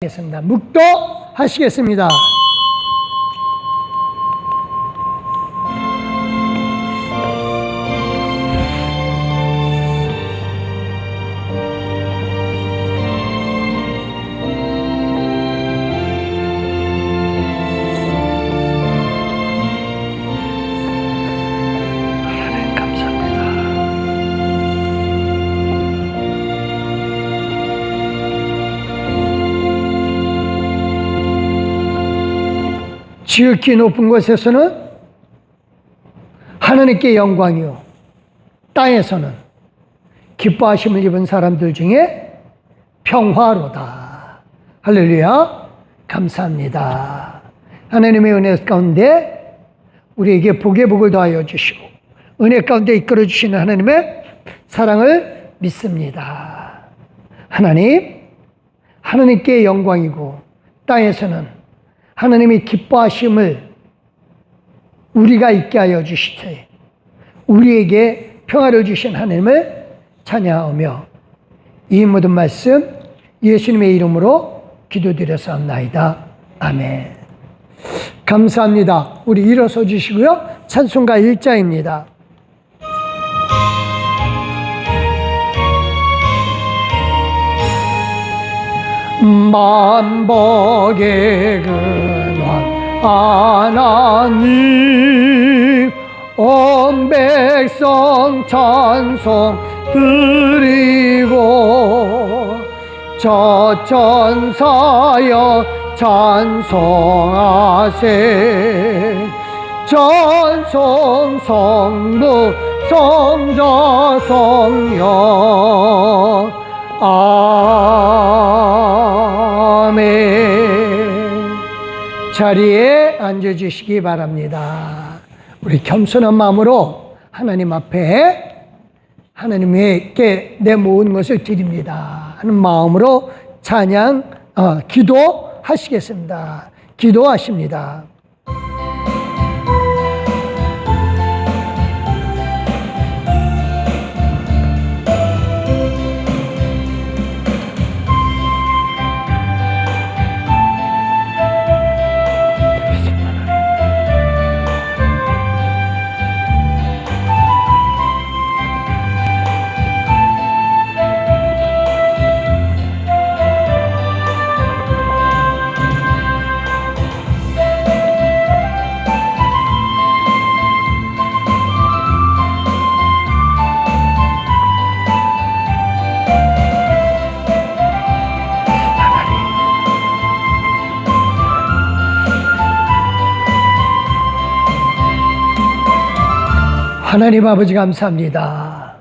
하겠습니다. 묵도하시겠습니다. 하나님 감사합니다. 지극히 높은 곳에서는 하나님께 영광이요, 땅에서는 기뻐하심을 입은 사람들 중에 평화로다. 할렐루야. 감사합니다. 하나님의 은혜 가운데 우리에게 복의 복을 더하여 주시고 은혜 가운데 이끌어 주시는 하나님의 사랑을 믿습니다. 하나님께 영광이고 땅에서는 하나님이 기뻐하심을 우리가 있게 하여 주시되 우리에게 평화를 주신 하나님을 찬양하며 이 모든 말씀 예수님의 이름으로 기도드렸사옵나이다. 아멘. 감사합니다. 우리 일어서 주시고요. 찬송가 1장입니다. 만복의 근원 하나님, 온 백성 찬송 드리고 저 천사여 찬송하세. 전성 성부 성자 성령 아멘. 자리에 앉아주시기 바랍니다. 우리 겸손한 마음으로 하나님 앞에 하나님께 내 모든 것을 드립니다 하는 마음으로 기도하시겠습니다. 기도하십니다. 하나님 아버지 감사합니다.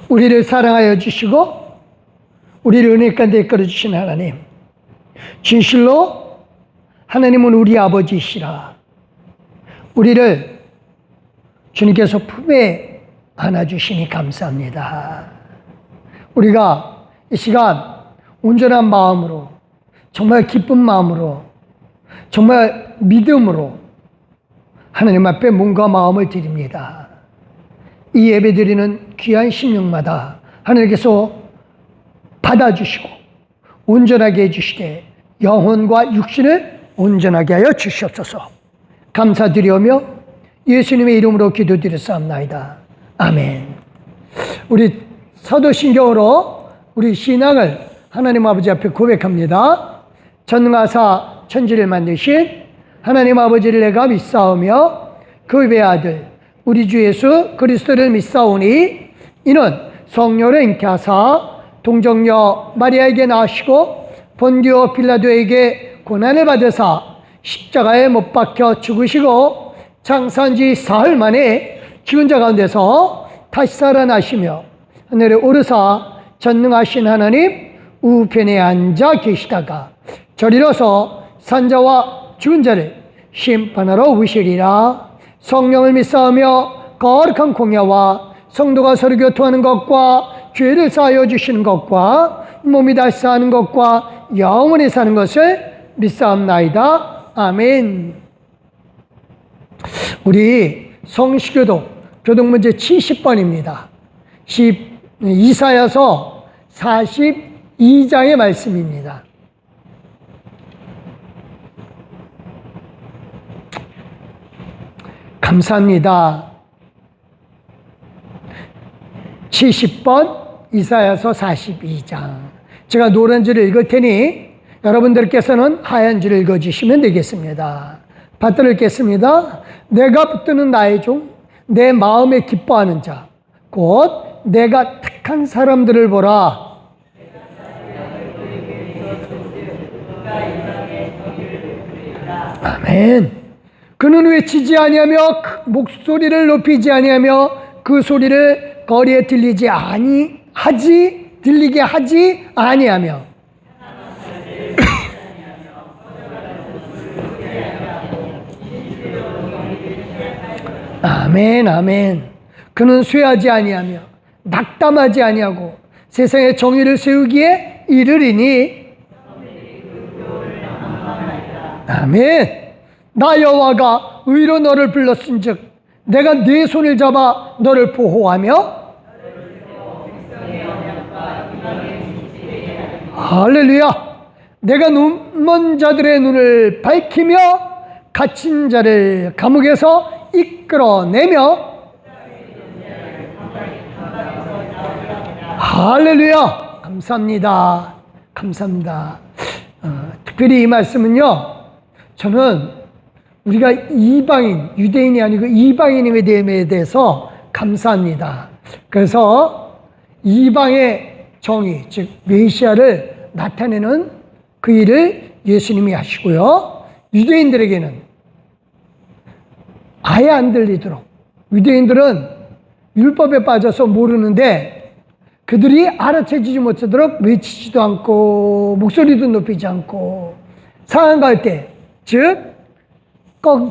우리를 사랑하여 주시고 우리를 은혜 가운데 이끌어 주신 하나님, 진실로 하나님은 우리 아버지시라. 우리를 주님께서 품에 안아주시니 감사합니다. 우리가 이 시간 온전한 마음으로, 정말 기쁜 마음으로, 정말 믿음으로 하나님 앞에 몸과 마음을 드립니다. 이 예배 드리는 귀한 심령마다 하나님께서 받아주시고 온전하게 해주시되 영혼과 육신을 온전하게 하여 주시옵소서. 감사드리오며 예수님의 이름으로 기도드렸사옵나이다. 아멘. 우리 사도신경으로 우리 신앙을 하나님 아버지 앞에 고백합니다. 전능하사 천지를 만드신 하나님 아버지를 내가 믿사오며 그 외아들 우리 주 예수 그리스도를 믿사오니 이는 성령을 잉태하사 동정녀 마리아에게 나시고 본디오 빌라도에게 고난을 받으사 십자가에 못 박혀 죽으시고 장사한 지 사흘 만에 죽은 자 가운데서 다시 살아나시며 하늘에 오르사 전능하신 하나님 우편에 앉아 계시다가 저리로서 산자와 죽은 자를 심판하러 오시리라. 성령을 믿사오며 거룩한 공야와 성도가 서로 교통하는 것과 죄를 사하여 주시는 것과 몸이 다시 사는 것과 영원히 사는 것을 믿사옵나이다. 아멘. 우리 성시교독 교독문제 70번입니다. 이사야서 42장의 말씀입니다. 감사합니다. 70번 이사야서 42장. 제가 노란 줄을 읽을 테니 여러분들께서는 하얀 줄을 읽어주시면 되겠습니다. 받들어 읽겠습니다. 내가 붙드는 나의 종, 내 마음에 기뻐하는 자, 곧 내가 택한 사람들을 보라. 아멘. 그는 외치지 아니하며 목소리를 높이지 아니하며 그 소리를 거리에 들리게 하지 아니하며 아멘, 아멘. 그는 쇠하지 아니하며 낙담하지 아니하고 세상에 정의를 세우기에 이르리니 아멘. 나 여호와가 의로 너를 불렀은즉 내가 네 손을 잡아 너를 보호하며 할렐루야. 내가 눈먼 자들의 눈을 밝히며 갇힌 자를 감옥에서 이끌어내며 할렐루야. 감사합니다. 감사합니다. 특별히 이 말씀은요, 저는 우리가 이방인, 유대인이 아니고 이방인임에 대해서 감사합니다. 그래서 이방의 정의, 즉 메시아를 나타내는 그 일을 예수님이 하시고요, 유대인들에게는 아예 안 들리도록, 유대인들은 율법에 빠져서 모르는데 그들이 알아채지지 못하도록 외치지도 않고 목소리도 높이지 않고 상한 때, 즉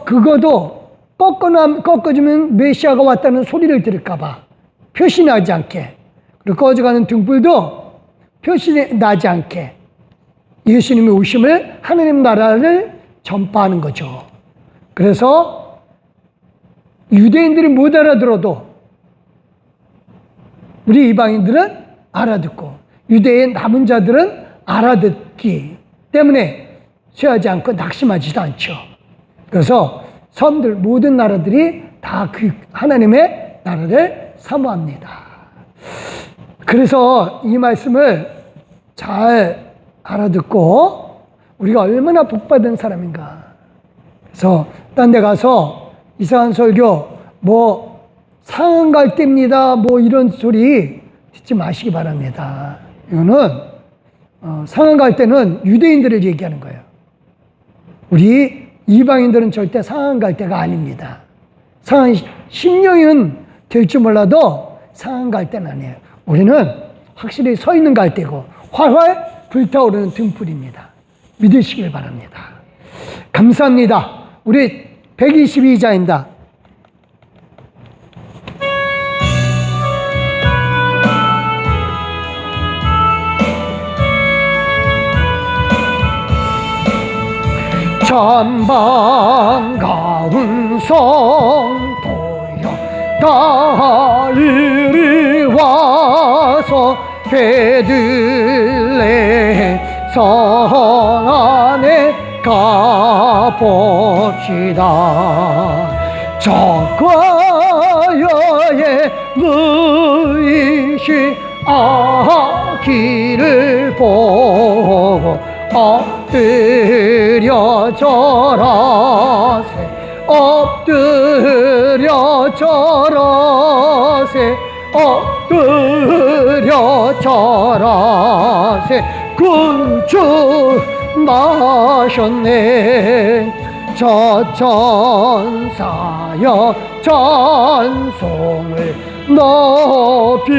그거도 꺾어주면 메시아가 왔다는 소리를 들을까봐 표시나지 않게, 그리고 꺼져가는 등불도 표시나지 않게 예수님의 오심을, 하나님 나라를 전파하는 거죠. 그래서 유대인들이 못 알아들어도 우리 이방인들은 알아듣고 유대의 남은 자들은 알아듣기 때문에 쇠하지 않고 낙심하지도 않죠. 그래서 섬들, 모든 나라들이 다 그 하나님의 나라를 사모합니다. 그래서 이 말씀을 잘 알아듣고 우리가 얼마나 복받은 사람인가. 그래서 딴 데 가서 이상한 설교, 상한 갈 때입니다, 이런 소리 듣지 마시기 바랍니다. 이거는 상한 갈 때는 유대인들을 얘기하는 거예요. 우리 이방인들은 절대 상한 갈 때가 아닙니다. 상한 10년은 될지 몰라도 상한 갈 때는 아니에요. 우리는 확실히 서 있는 갈 때고 활활 불타오르는 등불입니다. 믿으시길 바랍니다. 감사합니다. 우리 122자입니다. 참 반가운 성도여 다 이리 와서 베들레헴 성 안에 가봅시다. 적과여의 의식 아기를 보고 엎드려 절하세, 엎드려 절하세, 엎드려 절하세. 구주 나셨네. 저 천사여 찬송을 높이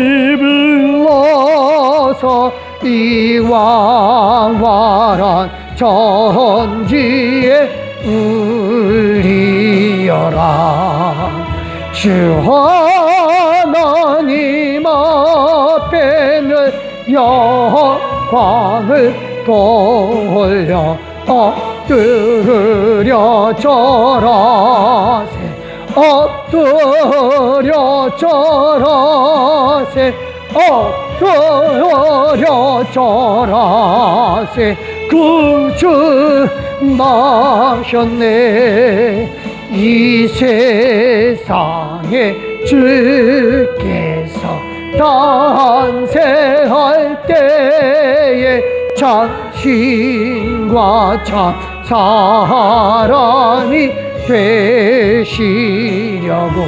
불러서 이 왕활한 천지에 울리어라. 주 하나님 앞에는 영광을 돌려 엎드려 절하세, 엎드려 절하세, 엎드려 절하세. 구주 나셨네. 이 세상에 주께서 탄생할 때에 자신과 참 사람이 되시려고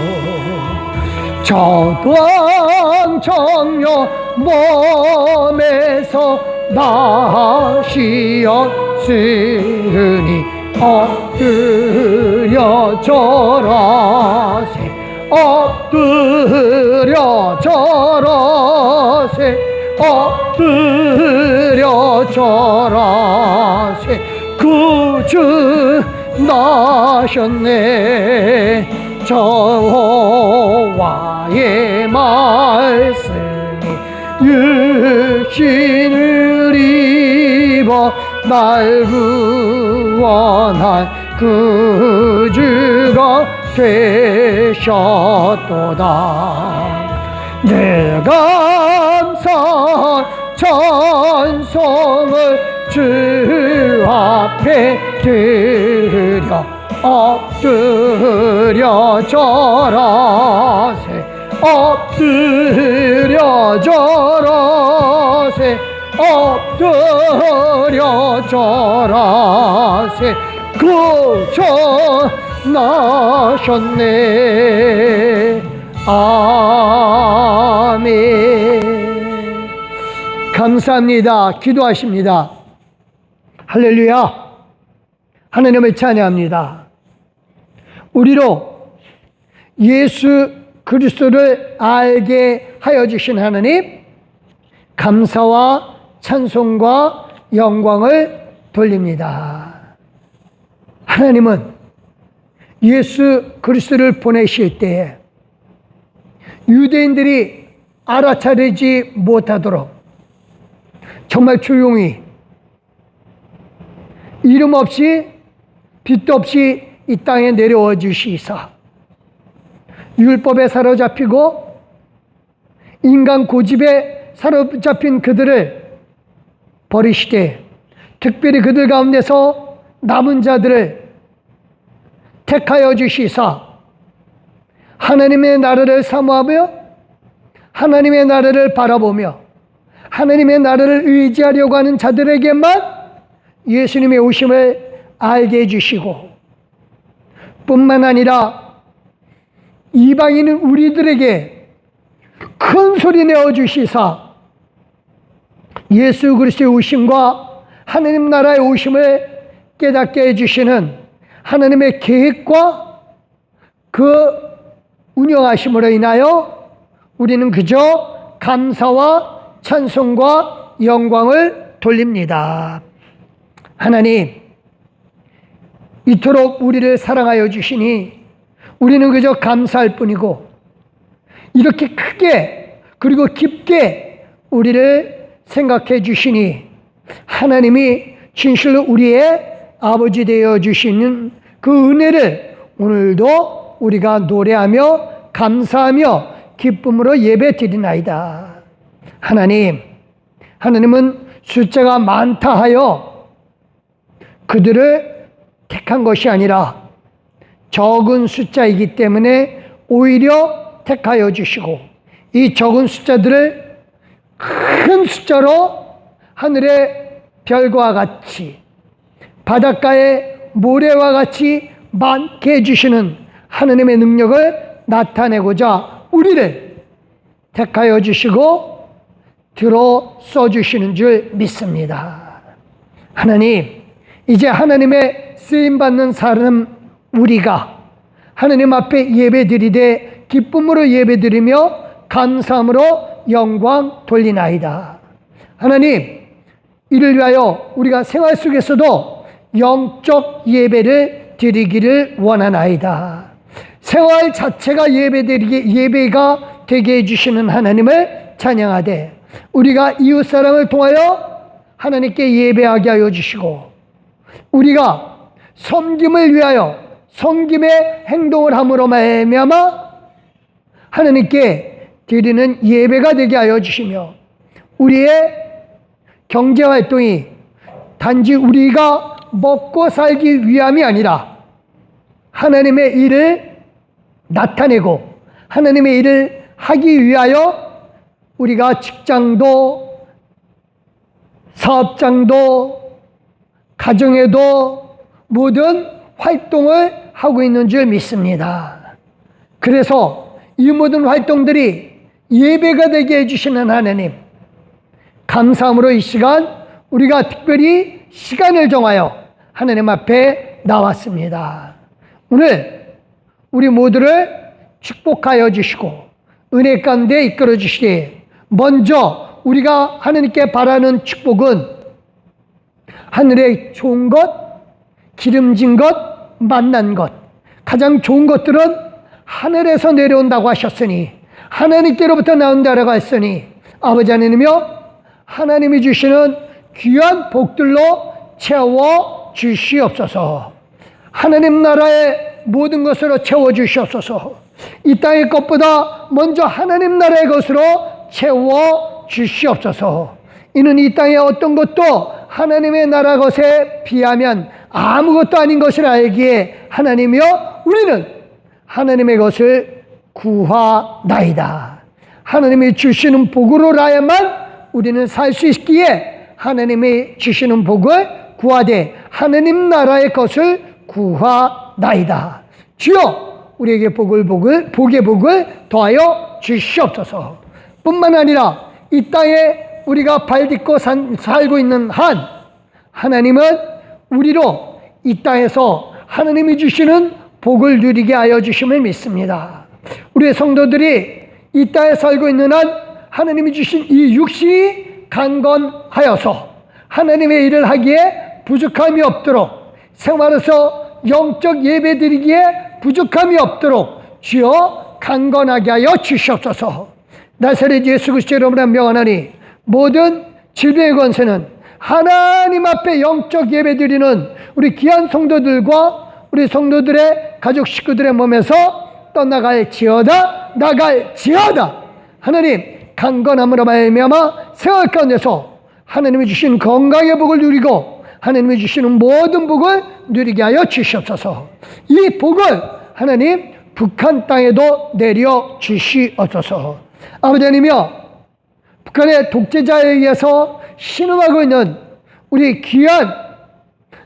저도한 청년 몸에서 나시었으니 엎드려 절하세 엎드려 절하세 엎드려 절하세 구주 나셨네 저와의 말씀이 육신을 입어 날 구원할 구주가 되셨도다. 내 감사한 찬송을 주 앞에 드려 엎드려 절하세 엎드려 절하세 엎드려 절하세 구주 나셨네. 아멘. 감사합니다. 기도하십니다. 할렐루야. 하나님을 찬양합니다. 우리로 예수 그리스도를 알게 하여 주신 하나님, 감사와 찬송과 영광을 돌립니다. 하나님은 예수 그리스도를 보내실 때에 유대인들이 알아차리지 못하도록 정말 조용히 이름 없이 빛도 없이 이 땅에 내려와 주시사 율법에 사로잡히고 인간 고집에 사로잡힌 그들을 버리시되 특별히 그들 가운데서 남은 자들을 택하여 주시사 하나님의 나라를 사모하며 하나님의 나라를 바라보며 하나님의 나라를 의지하려고 하는 자들에게만 예수님의 오심을 알게 해주시고 뿐만 아니라 이방인은 우리들에게 큰 소리 내어주시사 예수 그리스도의 오심과 하나님 나라의 오심을 깨닫게 해주시는 하나님의 계획과 그 운영하심으로 인하여 우리는 그저 감사와 찬송과 영광을 돌립니다. 하나님, 이토록 우리를 사랑하여 주시니 우리는 그저 감사할 뿐이고 이렇게 크게 그리고 깊게 우리를 생각해 주시니 하나님이 진실로 우리의 아버지 되어 주시는 그 은혜를 오늘도 우리가 노래하며 감사하며 기쁨으로 예배 드리나이다. 하나님은 숫자가 많다 하여 그들을 택한 것이 아니라 적은 숫자이기 때문에 오히려 택하여 주시고 이 적은 숫자들을 큰 숫자로 하늘의 별과 같이 바닷가의 모래와 같이 많게 해주시는 하나님의 능력을 나타내고자 우리를 택하여 주시고 들어 써주시는 줄 믿습니다. 하나님, 이제 하나님의 쓰임받는 사람 우리가 하나님 앞에 예배드리되 기쁨으로 예배드리며 감사함으로 영광 돌리나이다. 하나님, 이를 위하여 우리가 생활 속에서도 영적 예배를 드리기를 원하나이다. 생활 자체가 예배가 되게 해주시는 하나님을 찬양하되 우리가 이웃사람을 통하여 하나님께 예배하게 하여 주시고 우리가 섬김을 위하여 섬김의 행동을 함으로 말미암아 하나님께 드리는 예배가 되게 하여 주시며 우리의 경제활동이 단지 우리가 먹고 살기 위함이 아니라 하나님의 일을 나타내고 하나님의 일을 하기 위하여 우리가 직장도 사업장도 가정에도 모든 활동을 하고 있는 줄 믿습니다. 그래서 이 모든 활동들이 예배가 되게 해주시는 하나님, 감사함으로 이 시간 우리가 특별히 시간을 정하여 하나님 앞에 나왔습니다. 오늘 우리 모두를 축복하여 주시고 은혜 가운데 이끌어 주시되, 먼저 우리가 하나님께 바라는 축복은 하늘의 좋은 것, 기름진 것, 만난 것, 가장 좋은 것들은 하늘에서 내려온다고 하셨으니, 하나님께로부터 나온다라고 했으니, 아버지 하나님이여, 하나님이 주시는 귀한 복들로 채워 주시옵소서. 하나님 나라의 모든 것으로 채워 주시옵소서. 이 땅의 것보다 먼저 하나님 나라의 것으로 채워 주시옵소서. 이는 이 땅의 어떤 것도 하나님의 나라 것에 비하면 아무것도 아닌 것을 알기에 하나님이여, 우리는 하나님의 것을 구하나이다. 하나님이 주시는 복으로라야만 우리는 살 수 있기에 하나님이 주시는 복을 구하되 하나님 나라의 것을 구하나이다. 주여, 우리에게 복의 복을 더하여 주시옵소서. 뿐만 아니라 이 땅에 우리가 발딛고 살고 있는 한, 하나님은 우리로 이 땅에서 하나님이 주시는 복을 누리게 하여 주심을 믿습니다. 우리의 성도들이 이 땅에 살고 있는 한 하나님이 주신 이 육신이 강건하여서 하나님의 일을 하기에 부족함이 없도록, 생활에서 영적 예배 드리기에 부족함이 없도록 주여 강건하게 하여 주시옵소서. 나사렛 예수 그리스도 이름으로 명하노니 모든 질병의 권세는 하나님 앞에 영적 예배 드리는 우리 귀한 성도들과 우리 성도들의 가족 식구들의 몸에서 떠나갈지어다. 하나님, 강건함으로 말미암아 생활 가운데서 하나님이 주신 건강의 복을 누리고 하나님이 주시는 모든 복을 누리게 하여 주시옵소서. 이 복을 하나님 북한 땅에도 내려 주시옵소서. 아버지 하나님이여, 북한의 독재자에 의해서 신음하고 있는 우리 귀한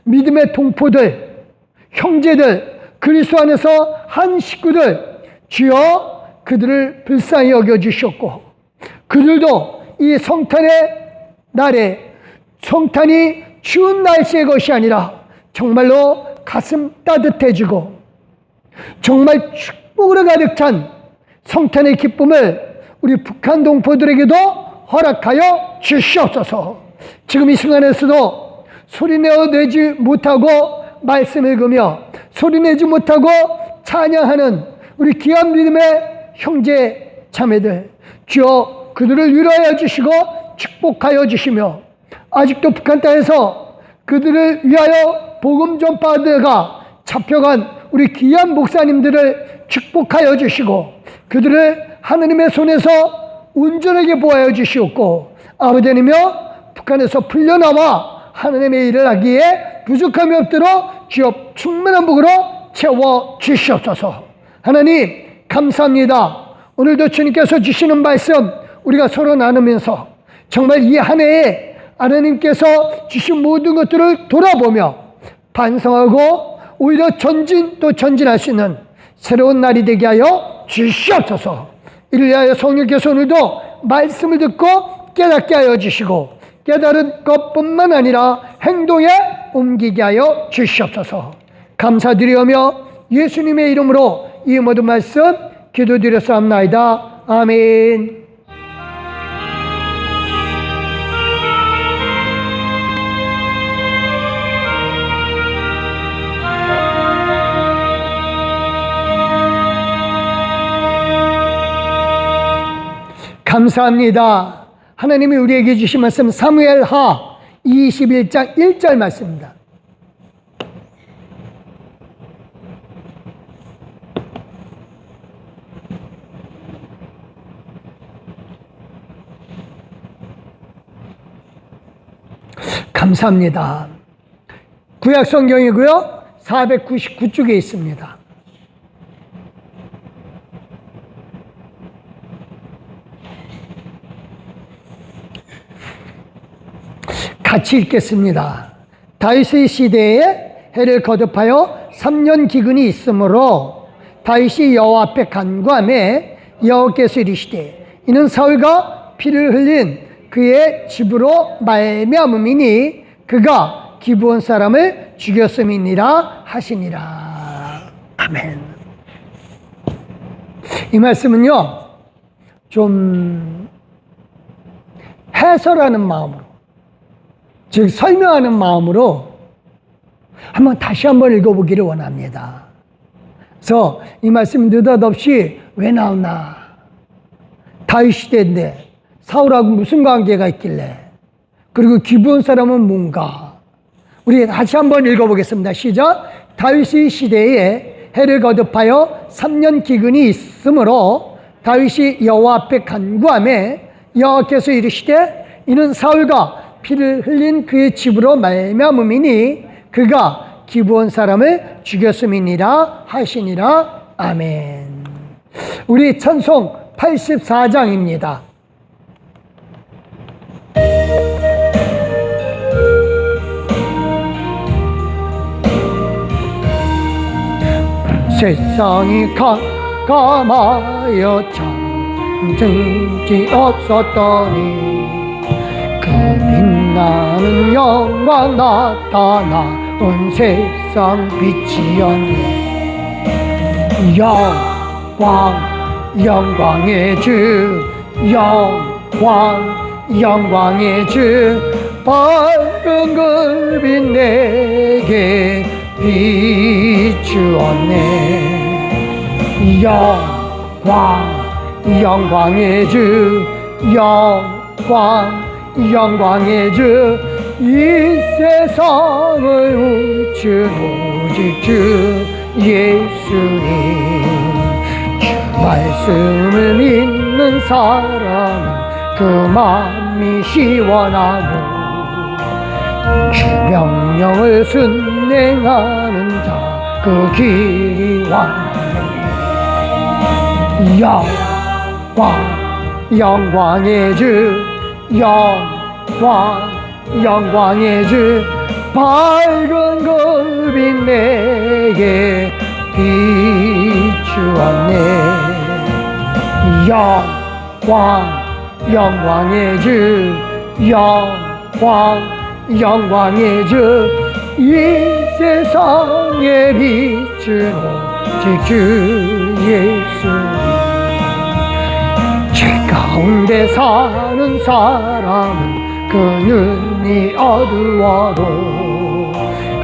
믿음의 동포들, 형제들, 그리스도 안에서 한 식구들, 주여 그들을 불쌍히 여겨주셨고, 그들도 이 성탄의 날에, 성탄이 추운 날씨의 것이 아니라 정말로 가슴 따뜻해지고 정말 축복으로 가득 찬 성탄의 기쁨을 우리 북한 동포들에게도 허락하여 주시옵소서. 지금 이 순간에서도 소리내어 내지 못하고 말씀 읽으며 소리내지 못하고 찬양하는 우리 귀한 믿음의 형제 자매들, 주여 그들을 위로하여 주시고 축복하여 주시며, 아직도 북한 땅에서 그들을 위하여 복음 전파하다가 잡혀간 우리 귀한 목사님들을 축복하여 주시고 그들을 하나님의 손에서 온전하게 보호하여 주시옵고, 아버지 하나님이여, 북한에서 풀려나와 하나님의 일을 하기에 부족함이 없도록 주여 충만한 복으로 채워 주시옵소서. 하나님 감사합니다. 오늘도 주님께서 주시는 말씀 우리가 서로 나누면서 정말 이 한 해에 하나님께서 주신 모든 것들을 돌아보며 반성하고 오히려 전진할 수 있는 새로운 날이 되게 하여 주시옵소서. 이를 위하여 성령께서 오늘도 말씀을 듣고 깨닫게 하여 주시고 깨달은 것뿐만 아니라 행동에 옮기게 하여 주시옵소서. 감사드리오며 예수님의 이름으로 이 모든 말씀 기도드렸사옵나이다. 아멘. 감사합니다. 하나님이 우리에게 주신 말씀 사무엘하 21장 1절 말씀입니다. 감사합니다. 구약 성경이고요. 499쪽에 있습니다. 같이 읽겠습니다. 다윗의 시대에 해를 거듭하여 3년 기근이 있으므로 다윗이 여호와 앞에 간구하매 여호와께서 이르시되 이는 사울과 피를 흘린 그의 집으로 말미암음이니 그가 기브온 사람을 죽였음이니라 하시니라. 아멘. 이 말씀은요, 좀 해설하는 마음으로, 즉 설명하는 마음으로 다시 한번 읽어보기를 원합니다. 그래서 이 말씀 느닷없이 왜 나오나? 다윗 시대인데 사울하고 무슨 관계가 있길래? 그리고 기브온 사람은 뭔가? 우리 다시 한번 읽어보겠습니다. 시작. 다윗의 시대에 해를 거듭하여 3년 기근이 있으므로 다윗이 여호와 앞에 간구하매 여호와께서 이르시되 이는 사울과 피를 흘린 그의 집으로 말미암음이니 그가 기브온 사람을 죽였음이니라 하시니라. 아멘. 우리 찬송 84장입니다. 세상이 캄캄하여 잠들지 없었더니 그 빛나는 영광 나타나 온 세상 빛이었네. 영광의 주, 영광의 주, 밝은 불빛 내게 비추었네. 영광의 주, 영광의 주, 이 세상을 우춘 오직 주 예수님. 주 말씀을 믿는 사람은 그 마음이 시원하고 주 명령을 순행하는 자 그 길이 완전해. 영광의 주, 영광의 주, 밝은 불빛 내게 비추었네. 영광의 주, 영광의 주, 이 세상에 비춘 오직 주 예수. 죄 가운데 사는 사람은 그 눈이 어두워도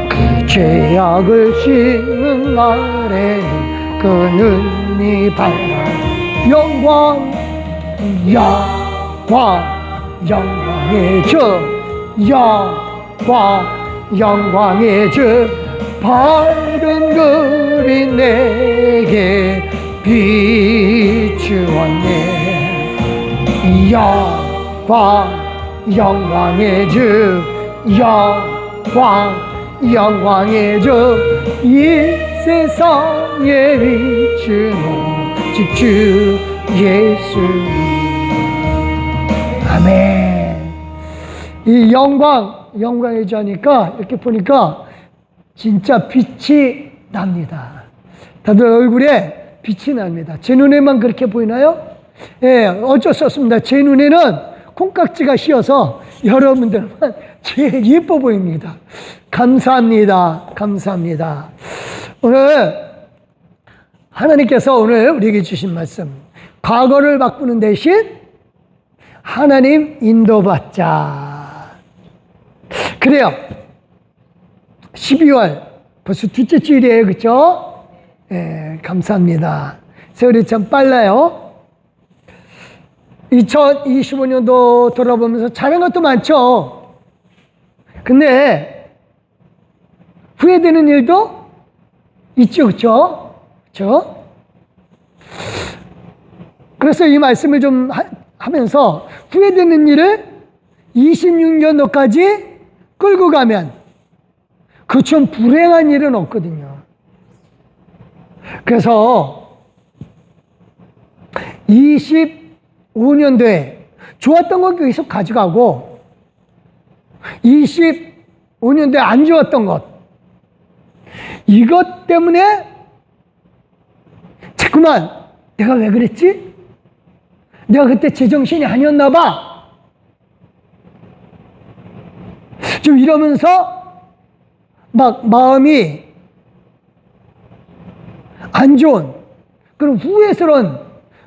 그 죄악을 씻는 날에는 그 눈이 밝아. 영광의 주, 영광의 주, 밝은 불빛 내게 비추었네. 영광의 주, 영광의 주, 이 세상에 비춘 오직 주 예수. 아멘. 이 영광의 주 하니까 이렇게 보니까 진짜 빛이 납니다. 다들 얼굴에 빛이 납니다. 제 눈에만 그렇게 보이나요? 예, 어쩔 수 없습니다. 제 눈에는 콩깍지가 씌어서 여러분들만 제일 예뻐 보입니다. 감사합니다. 감사합니다. 오늘 하나님께서 오늘 우리에게 주신 말씀, 과거를 바꾸는 대신 하나님 인도받자. 그래요. 12월 벌써 둘째 주일이에요. 그렇죠? 예, 감사합니다. 세월이 참 빨라요. 2025년도 돌아보면서 잘한 것도 많죠. 근데 후회되는 일도 있죠. 그렇죠? 그렇죠? 그래서 이 말씀을 좀 하면서 후회되는 일을 26년도까지 끌고 가면 그 좀 불행한 일은 없거든요. 그래서 25년도에 좋았던 거 계속 가져가고 25년도에 안 좋았던 것, 이것 때문에 자꾸만 내가 왜 그랬지? 내가 그때 제정신이 아니었나 봐. 좀 이러면서 막 마음이 안 좋은 그런 후회스러운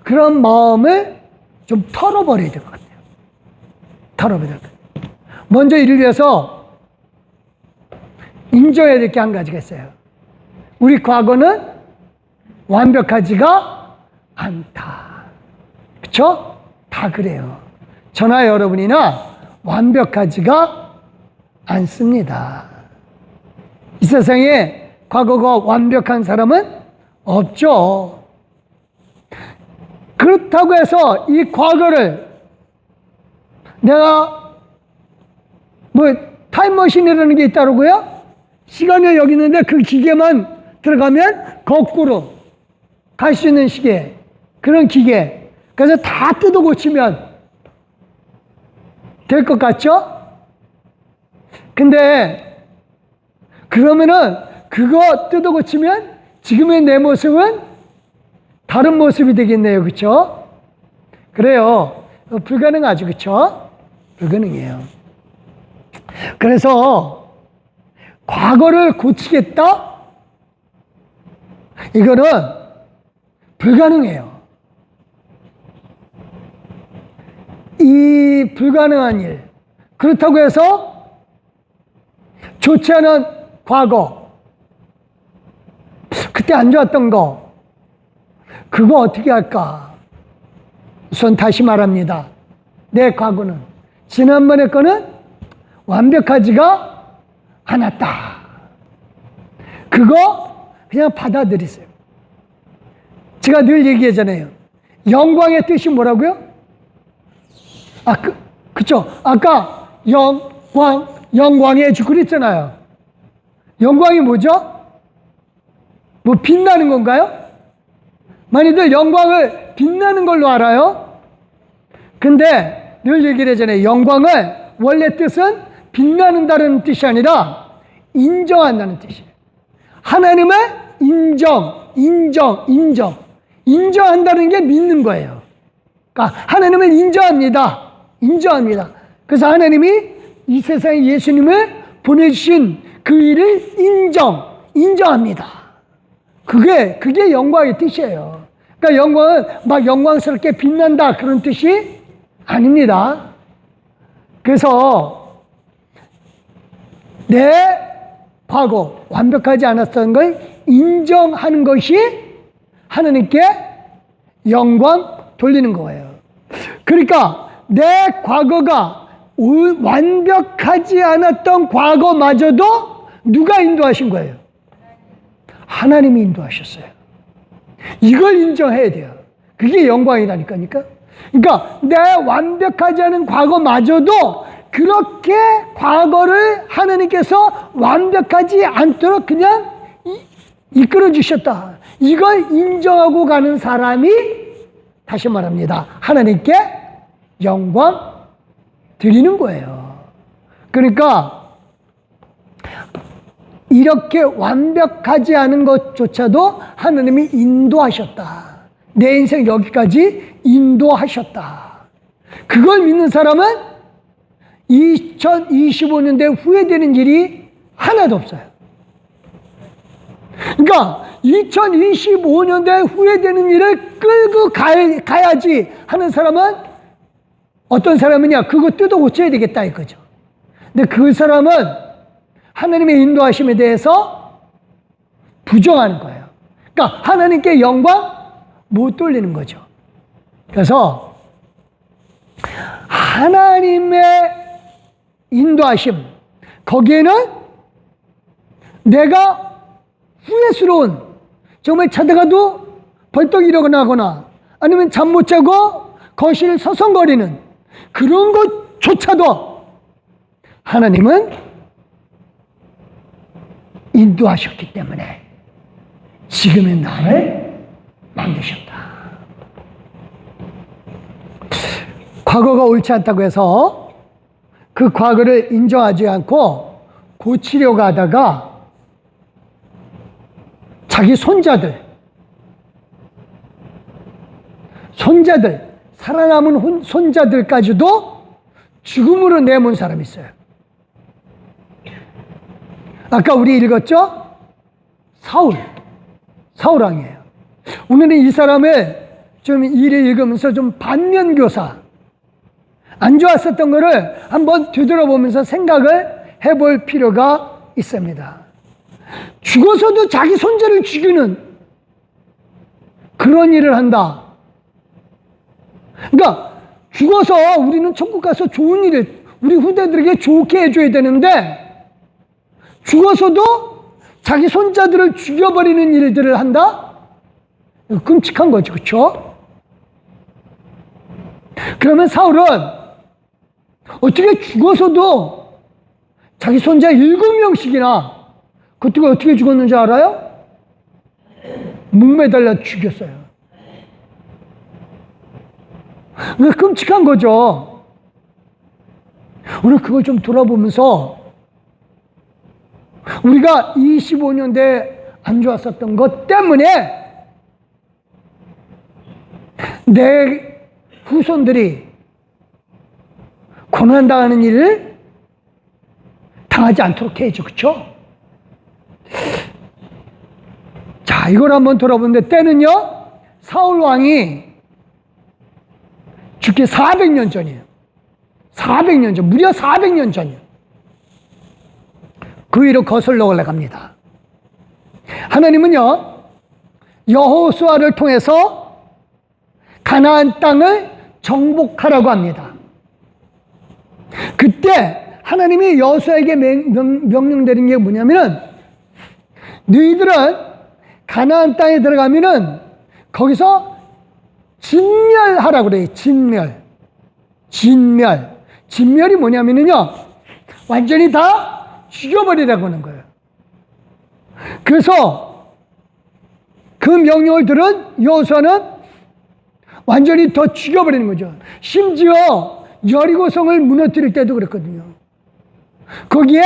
그런 마음을 좀 털어버려야 될 것 같아요. 털어버려야 될 것 같아요. 먼저 이를 위해서 인정해야 될 게 한 가지가 있어요. 우리 과거는 완벽하지가 않다. 그렇죠? 다 그래요. 저나 여러분이나 완벽하지가 않습니다. 이 세상에 과거가 완벽한 사람은 없죠. 그렇다고 해서 이 과거를 내가 타임머신이라는 게 있다고요? 시간을 여기 있는데 그 기계만 들어가면 거꾸로 갈 수 있는 시계, 그런 기계. 그래서 다 뜯어 고치면 될 것 같죠? 근데 그러면은 그거 뜯어 고치면 지금의 내 모습은 다른 모습이 되겠네요. 그렇죠? 그래요. 불가능하죠. 그렇죠? 불가능해요. 그래서 과거를 고치겠다? 이거는 불가능해요. 이 불가능한 일. 그렇다고 해서 좋지 않은 과거, 그때 안 좋았던 거, 그거 어떻게 할까? 우선 다시 말합니다. 내 과거는, 지난번에 거는 완벽하지가 않았다. 그거 그냥 받아들이세요. 제가 늘 얘기하잖아요. 영광의 뜻이 뭐라고요? 그쵸. 아까 영광의 주 그랬잖아요. 영광이 뭐죠? 뭐 빛나는 건가요? 많이들 영광을 빛나는 걸로 알아요. 근데 늘 얘기를 하잖아요. 영광을 원래 뜻은 빛나는다는 뜻이 아니라 인정한다는 뜻이에요. 하나님을 인정한다는 게 믿는 거예요. 그러니까 하나님을 인정합니다. 그래서 하나님이 이 세상에 예수님을 보내주신 그 일을 인정합니다. 그게 영광의 뜻이에요. 그러니까 영광은 막 영광스럽게 빛난다 그런 뜻이 아닙니다. 그래서 내 과거 완벽하지 않았던 걸 인정하는 것이 하나님께 영광 돌리는 거예요. 그러니까 내 과거가 완벽하지 않았던 과거마저도 누가 인도하신 거예요? 하나님이 인도하셨어요. 이걸 인정해야 돼요. 그게 영광이라니까요. 그러니까 내 완벽하지 않은 과거마저도 그렇게 과거를 하나님께서 완벽하지 않도록 그냥 이끌어 주셨다. 이걸 인정하고 가는 사람이, 다시 말합니다, 하나님께 영광 드리는 거예요. 그러니까 이렇게 완벽하지 않은 것조차도 하나님이 인도하셨다. 내 인생 여기까지 인도하셨다. 그걸 믿는 사람은 2025년도에 후회되는 일이 하나도 없어요. 그러니까 2025년도에 후회되는 일을 끌고 가야지 하는 사람은 어떤 사람이냐? 그거 뜯어 고쳐야 되겠다 이거죠. 근데 그 사람은 하나님의 인도하심에 대해서 부정하는 거예요. 그러니까 하나님께 영광 못 돌리는 거죠. 그래서 하나님의 인도하심, 거기에는 내가 후회스러운, 정말 자다가도 벌떡 일어나거나 아니면 잠 못 자고 거실 서성거리는 그런 것조차도 하나님은 인도하셨기 때문에 지금의 나를 만드셨다. 과거가 옳지 않다고 해서 그 과거를 인정하지 않고 고치려고 하다가 자기 손자들, 살아남은 손자들까지도 죽음으로 내몬 사람이 있어요. 아까 우리 읽었죠? 사울 왕이에요. 오늘은 이 사람을 좀 일을 읽으면서 좀 반면교사, 안 좋았었던 거를 한번 되돌아보면서 생각을 해볼 필요가 있습니다. 죽어서도 자기 손자를 죽이는 그런 일을 한다. 그러니까 죽어서 우리는 천국 가서 좋은 일을 우리 후대들에게 좋게 해줘야 되는데 죽어서도 자기 손자들을 죽여버리는 일들을 한다? 끔찍한 거죠. 그렇죠? 그러면 사울은 어떻게 죽어서도 자기 손자 7명씩이나 그것도 어떻게 죽었는지 알아요? 목매달려 죽였어요. 끔찍한 거죠. 우리 그걸 좀 돌아보면서 우리가 25년대 안 좋았었던 것 때문에 내 후손들이 고난당하는 일을 당하지 않도록 해야죠. 그렇죠? 자, 이걸 한번 돌아보는데 때는요, 사울 왕이 죽기 400년 전이에요. 400년 전, 무려 400년 전이에요. 그 위로 거슬러 올라갑니다. 하나님은요, 여호수아를 통해서 가나안 땅을 정복하라고 합니다. 그때 하나님이 여호수아에게 명령되는 게 뭐냐면은 너희들은 가나안 땅에 들어가면은 거기서 진멸하라고 그래요. 진멸이 뭐냐면은요, 완전히 다 죽여버리라고 하는 거예요. 그래서 그 명령을 들은 여호수아는 완전히 더 죽여버리는 거죠. 심지어 여리고성을 무너뜨릴 때도 그랬거든요. 거기에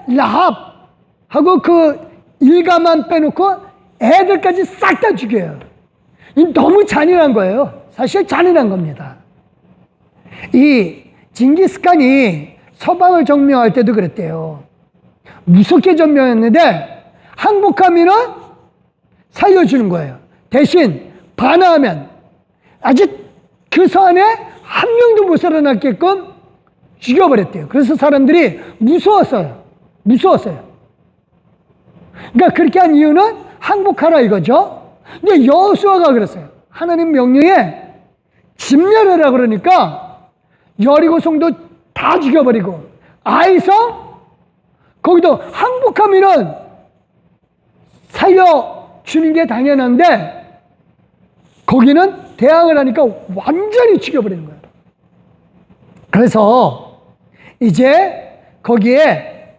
라합하고 그 일가만 빼놓고 애들까지 싹 다 죽여요. 너무 잔인한 거예요. 사실 잔인한 겁니다. 이 징기스칸이 서방을 점령할 때도 그랬대요. 무섭게 점령했는데 항복하면은 살려주는 거예요. 대신 반항하면 아직 그 서안에 한 명도 못 살아남게끔 죽여버렸대요. 그래서 사람들이 무서웠어요. 그러니까 그렇게 한 이유는 항복하라 이거죠. 근데 여호수아가 그랬어요. 하나님 명령에 진멸하라 그러니까 여리고성도 다 죽여버리고 아이성 거기도 항복하면은 살려주는 게 당연한데 거기는 대항을 하니까 완전히 죽여버리는 거예요. 그래서 이제 거기에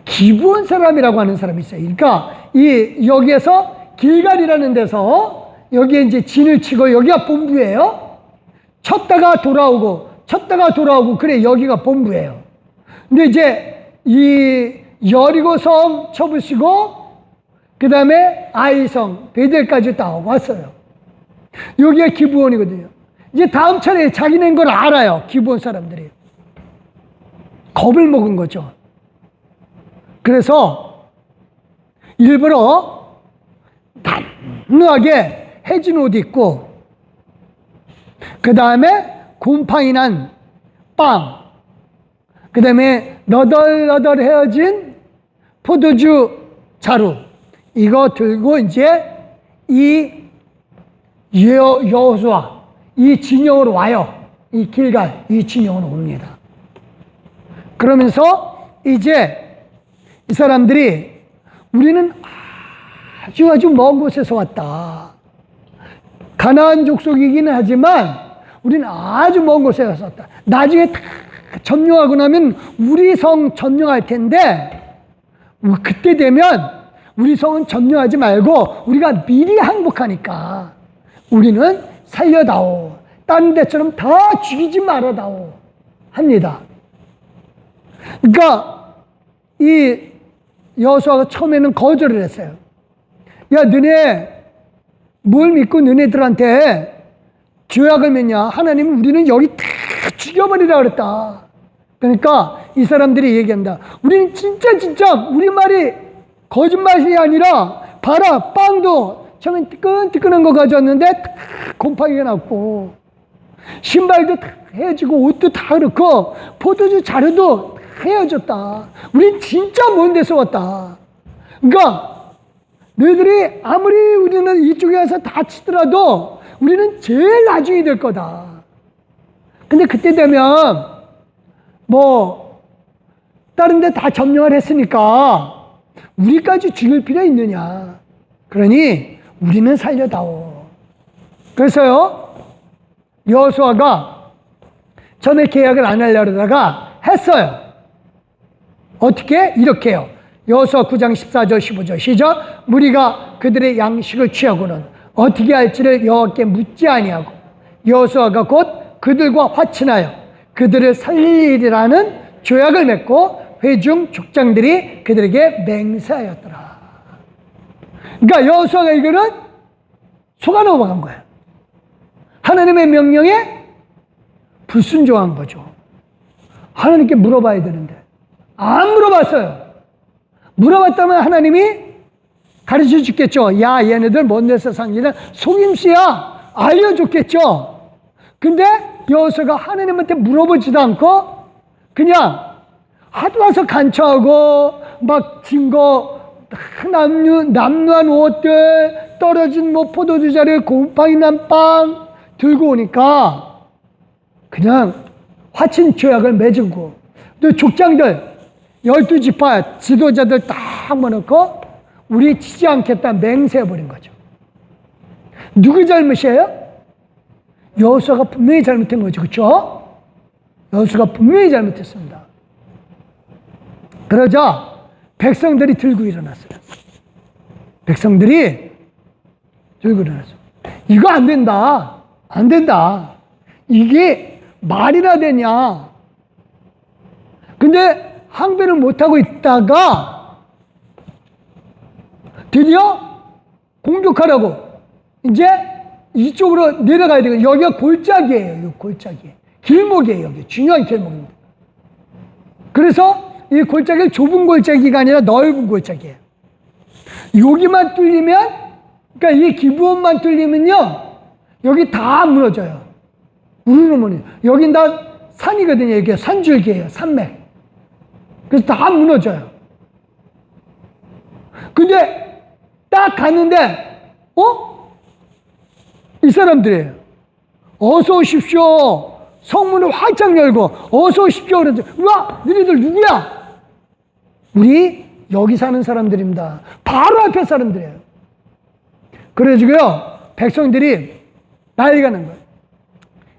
기브온 사람이라고 하는 사람이 있어요. 그러니까 여기에서 길갈이라는 데서 여기에 이제 진을 치고 여기가 본부예요. 쳤다가 돌아오고 그래 여기가 본부예요. 근데 이제 이 여리고성 쳐부시고 그 다음에 아이성 베델까지 다 왔어요. 여기가 기브온이거든요. 이제 다음 차례 자기네인 걸 알아요. 기브온 사람들이 겁을 먹은 거죠. 그래서 일부러 단호하게 해진 옷 입고 그 다음에 곰팡이 난 빵, 그 다음에 너덜너덜 헤어진 포도주 자루 이거 들고 이제 이 여호수아 이 진영으로 와요. 이 길갈 이 진영으로 옵니다. 그러면서 이제 이 사람들이 우리는 아주 먼 곳에서 왔다. 가나안 족속이기는 하지만 우리는 아주 먼 곳에서 왔다. 나중에 다 점령하고 나면 우리 성 점령할 텐데 그때 되면 우리 성은 점령하지 말고 우리가 미리 항복하니까 우리는 살려다오. 다른 데처럼 다 죽이지 말아다오 합니다. 그러니까 이 여호수아가 처음에는 거절을 했어요. 야, 너네 뭘 믿고 너네들한테 죄악을 맺냐? 하나님은 우리는 여기 다 죽여버리라 그랬다. 그러니까 이 사람들이 얘기한다. 우리는 진짜 우리 말이 거짓말이 아니라 봐라, 빵도 처음엔 뜨끈뜨끈한 거 가져왔는데 곰팡이가 났고, 신발도 다 헤어지고, 옷도 다 그렇고, 포도주 자루도 다 헤어졌다. 우린 진짜 먼 데서 왔다. 그러니까 너희들이 아무리 우리는 이쪽에 와서 다치더라도 우리는 제일 나중에 될 거다. 근데 그때 되면 다른 데 다 점령을 했으니까 우리까지 죽일 필요 있느냐. 그러니 우리는 살려다오. 그래서요, 여호수아가 처음에 계약을 안 하려고 하다가 했어요. 어떻게? 이렇게요. 여호수아 9장 14절 15절 시작. 무리가 그들의 양식을 취하고는 어떻게 할지를 여호와께 묻지 아니하고 여호수아가 곧 그들과 화친하여 그들을 살리리라는 조약을 맺고 회중 족장들이 그들에게 맹세하였더라. 그러니까 여호수아가 이거는 속아 넘어간 거예요. 하나님의 명령에 불순종한 거죠. 하나님께 물어봐야 되는데 안 물어봤어요. 물어봤다면 하나님이 가르쳐 주겠죠. 야, 얘네들 먼 데서 산 길은 속임수야. 알려줬겠죠. 근데 여호수아가 하나님한테 물어보지도 않고 그냥 하도 와서 간처하고 막 증거, 남루한 옷들, 떨어진 포도주 자리에 곰팡이 난 빵 들고 오니까 그냥 화친 조약을 맺은 거. 또 족장들 12지파 지도자들 딱 모아놓고 우리 치지 않겠다 맹세해버린 거죠. 누구 잘못이에요? 여호수아가 분명히 잘못한 거죠. 그렇죠? 여호수아가 분명히 잘못했습니다. 그러자 백성들이 들고 일어났어요. 백성들이 들고 일어났어요. 이거 안 된다. 안 된다. 이게 말이나 되냐. 근데 항변을 못하고 있다가 드디어 공격하라고 이제 이쪽으로 내려가야 되거든요. 여기가 골짜기예요. 여기 골짜기. 길목이에요. 여기 중요한 길목입니다. 그래서 이 골짜기는 좁은 골짜기가 아니라 넓은 골짜기예요. 여기만 뚫리면, 그러니까 이 기브온만 뚫리면요, 여기 다 무너져요. 우르르무니. 여긴 다 산이거든요. 이게 산줄기예요. 산맥. 그래서 다 무너져요. 근데 딱 갔는데, 이 사람들이에요. 어서 오십시오. 성문을 활짝 열고 어서 오십시오. 그러죠. 우와, 너희들 누구야? 우리 여기 사는 사람들입니다. 바로 앞에 사람들이에요. 그래가지고요, 백성들이 난리가 난 거예요.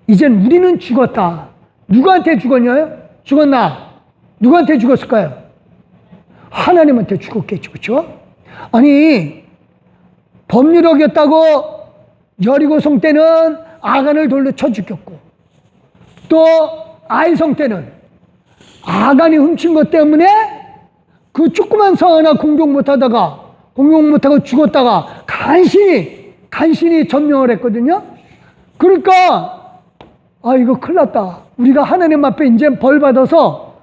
이젠 우리는 죽었다. 누구한테 죽었냐요? 죽었나? 누구한테 죽었을까요? 하나님한테 죽었겠죠. 그렇죠? 아니, 법률 어겼다고 여리고성 때는 아간을 돌로 쳐 죽였고, 또 아이성 때는 아간이 훔친 것 때문에 그 조그만 성 하나 공격 못하고 죽었다가 간신히 점령을 했거든요. 그러니까 이거 큰일 났다. 우리가 하나님 앞에 이제 벌 받아서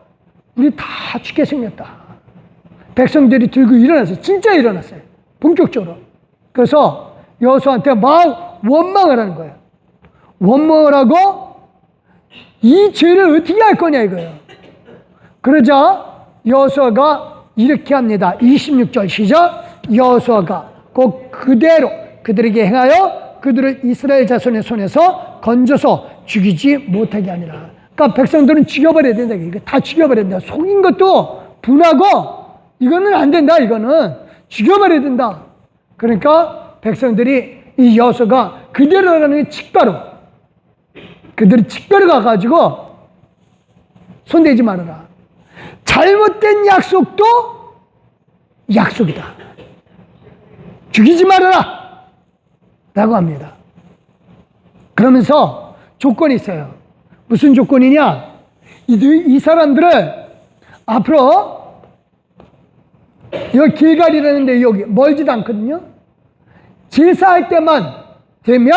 우리 다 죽게 생겼다. 백성들이 들고 일어났어요. 진짜 일어났어요. 본격적으로. 그래서 여호수아한테 막 원망을 하는 거예요. 원망을 하고 이 죄를 어떻게 할 거냐 이거예요. 그러자 여호수아가 이렇게 합니다. 26절 시작. 여호수아가 곧 그대로 그들에게 행하여 그들을 이스라엘 자손의 손에서 건져서 죽이지 못하게 하니라. 그러니까 백성들은 죽여버려야 된다. 이거 다 죽여버려야 된다. 속인 것도 분하고 이거는 안 된다. 이거는 죽여버려야 된다. 그러니까 백성들이 이 여호수아가 그대로 가는 게 직가로, 그들이 직가로 가가지고 손대지 말아라. 잘못된 약속도 약속이다. 죽이지 말아라. 라고 합니다. 그러면서 조건이 있어요. 무슨 조건이냐? 이 사람들을 앞으로 여기 길갈이라는데 여기 멀지도 않거든요. 제사할 때만 되면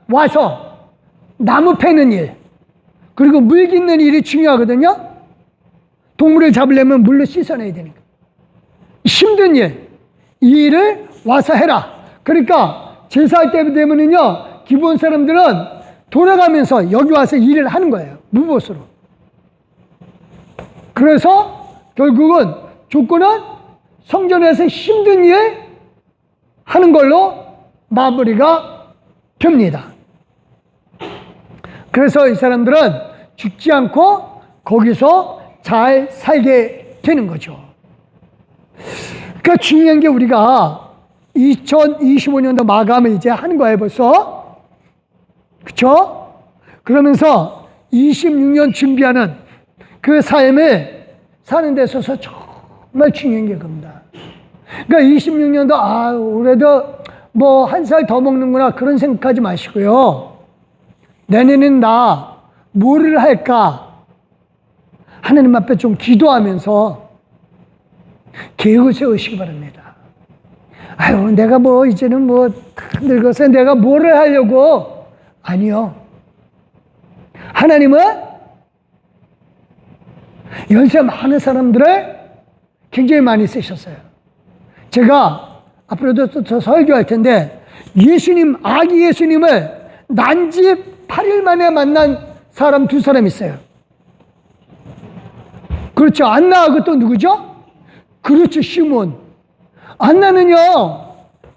와서 나무 패는 일, 그리고 물 깃는 일이 중요하거든요. 동물을 잡으려면 물로 씻어내야 되니까. 힘든 일, 이 일을 와서 해라. 그러니까 제사할 때 되면은요, 기본 사람들은 돌아가면서 여기 와서 일을 하는 거예요. 무보수로. 그래서 결국은 조건은 성전에서 힘든 일 하는 걸로 마무리가 됩니다. 그래서 이 사람들은 죽지 않고 거기서 잘 살게 되는 거죠. 그러니까 중요한 게 우리가 2025년도 마감을 이제 하는 거예요, 벌써. 그쵸? 그러면서 26년 준비하는 그 삶을 사는 데 있어서 정말 중요한 게 그겁니다. 그러니까 26년도, 올해도 뭐 한 살 더 먹는구나, 그런 생각하지 마시고요. 내년에는 나 뭐를 할까? 하나님 앞에 좀 기도하면서 계획을 세우시기 바랍니다. 내가 뭐 이제는 뭐 늙어서 내가 뭐를 하려고? 아니요. 하나님은 연세 많은 사람들을 굉장히 많이 쓰셨어요. 제가 앞으로도 더 설교할 텐데, 아기 예수님을 난지 8일 만에 만난 사람 2사람 있어요. 그렇죠. 안나하고 또 누구죠? 그렇죠. 시몬. 안나는요,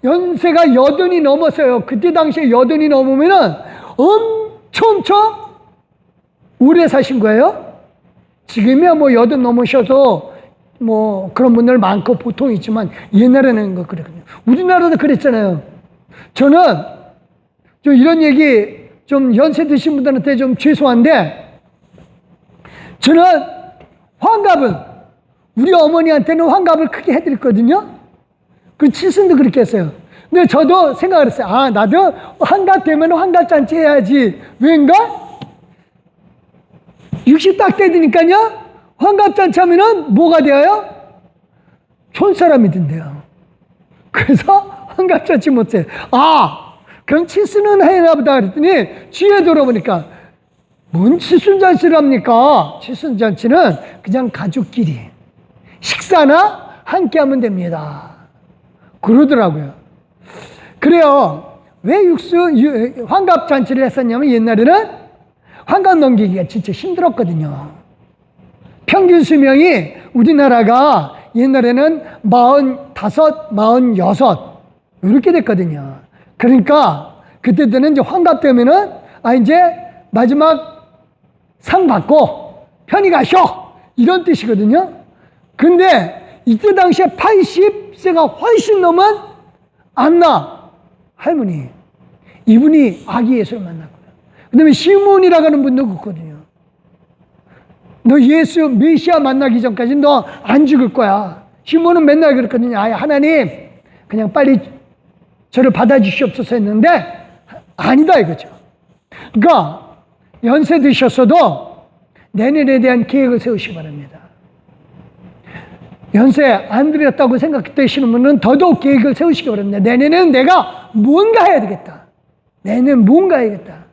연세가 80이 넘었어요. 그때 당시에 80이 넘으면은 엄청 오래 사신 거예요. 지금이야 뭐 80 넘으셔도 뭐 그런 분들 많고 보통 있지만 옛날에는 그랬거든요. 우리나라도 그랬잖아요. 저는 좀 이런 얘기 좀 연세 드신 분들한테 좀 죄송한데, 저는 환갑은 우리 어머니한테는 환갑을 크게 해드렸거든요. 그 칠순도 그렇게 했어요. 근데 저도 생각을 했어요. 나도 환갑 되면 환갑잔치 해야지. 왜인가? 60 딱 되니까요, 환갑잔치 하면은 뭐가 되어요? 촌사람이 된대요. 그래서 환갑잔치 못해. 그럼 칠순은 해나 보다 그랬더니 뒤에 돌아보니까 뭔 칠순잔치를 합니까? 칠순잔치는 그냥 가족끼리 식사나 함께 하면 됩니다. 그러더라고요. 그래요. 왜 환갑잔치를 했었냐면, 옛날에는 환갑 넘기기가 진짜 힘들었거든요. 평균 수명이 우리나라가 옛날에는 45, 46 이렇게 됐거든요. 그러니까 그때는 이제 환갑 되면은 이제 마지막 상 받고 편히 가셔, 이런 뜻이거든요. 근데 이때 당시에 80세가 훨씬 넘은 안나 할머니, 이분이 아기 예수를 만났고요. 그 다음에 시몬이라고 하는 분도 그렇거든요. 너 예수 메시아 만나기 전까지 너 안 죽을 거야. 시몬은 맨날 그랬거든요. 하나님 그냥 빨리 저를 받아주시옵소서 했는데 아니다 이거죠. 그러니까 연세 드셨어도 내년에 대한 계획을 세우시기 바랍니다. 연세 안 들였다고 생각되시는 분은 더더욱 계획을 세우시기 바랍니다. 내년에는 내가 뭔가 해야 되겠다. 내년엔 뭔가 해야겠다.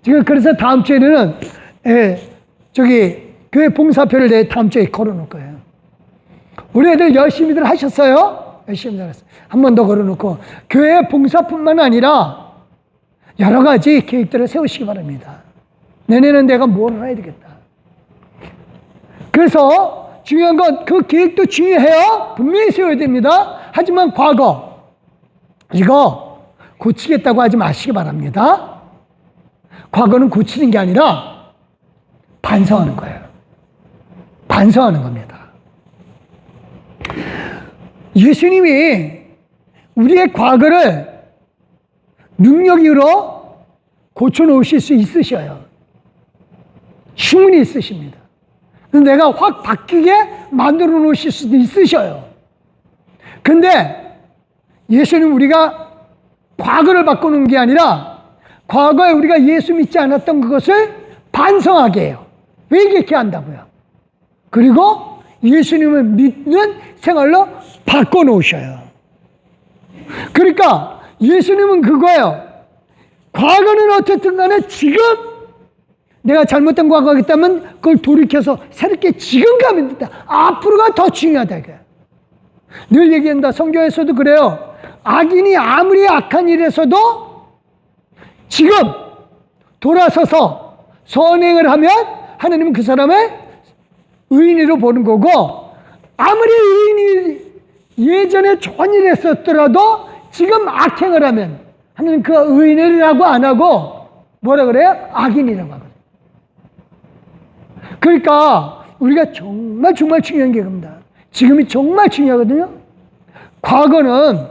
지금 그래서 다음 주에는 교회 봉사표를 내 다음 주에 걸어놓을 거예요. 우리 애들 열심히들 하셨어요? 열심히들 했어요. 한 번 더 걸어놓고, 교회 봉사뿐만 아니라 여러 가지 계획들을 세우시기 바랍니다. 내년에는 내가 뭘 해야 되겠다. 그래서 중요한 건 그 계획도 중요해요. 분명히 세워야 됩니다. 하지만 과거 이거 고치겠다고 하지 마시기 바랍니다. 과거는 고치는 게 아니라 반성하는 거예요. 반성하는 겁니다. 예수님이 우리의 과거를 능력으로 고쳐놓으실 수 있으셔요. 충분히 있으십니다. 내가 확 바뀌게 만들어 놓으실 수도 있으셔요. 근데 예수님 우리가 과거를 바꾸는 게 아니라 과거에 우리가 예수 믿지 않았던 그것을 반성하게 해요. 왜 이렇게 한다고요? 그리고 예수님을 믿는 생활로 바꿔놓으셔요. 그러니까 예수님은 그거예요. 과거는 어쨌든 간에 지금 내가 잘못된 과거가 있다면 그걸 돌이켜서 새롭게 지금 가면 된다. 앞으로가 더 중요하다. 이게. 늘 얘기한다. 성경에서도 그래요. 악인이 아무리 악한 일에서도 지금 돌아서서 선행을 하면 하나님은 그 사람을 의인으로 보는 거고, 아무리 의인이 예전에 좋은 일을 했었더라도 지금 악행을 하면 하나님 그 의인이라고 안 하고 뭐라 그래요? 악인이라고 하거든요. 그러니까 우리가 정말 중요한 게 그겁니다. 지금이 정말 중요하거든요. 과거는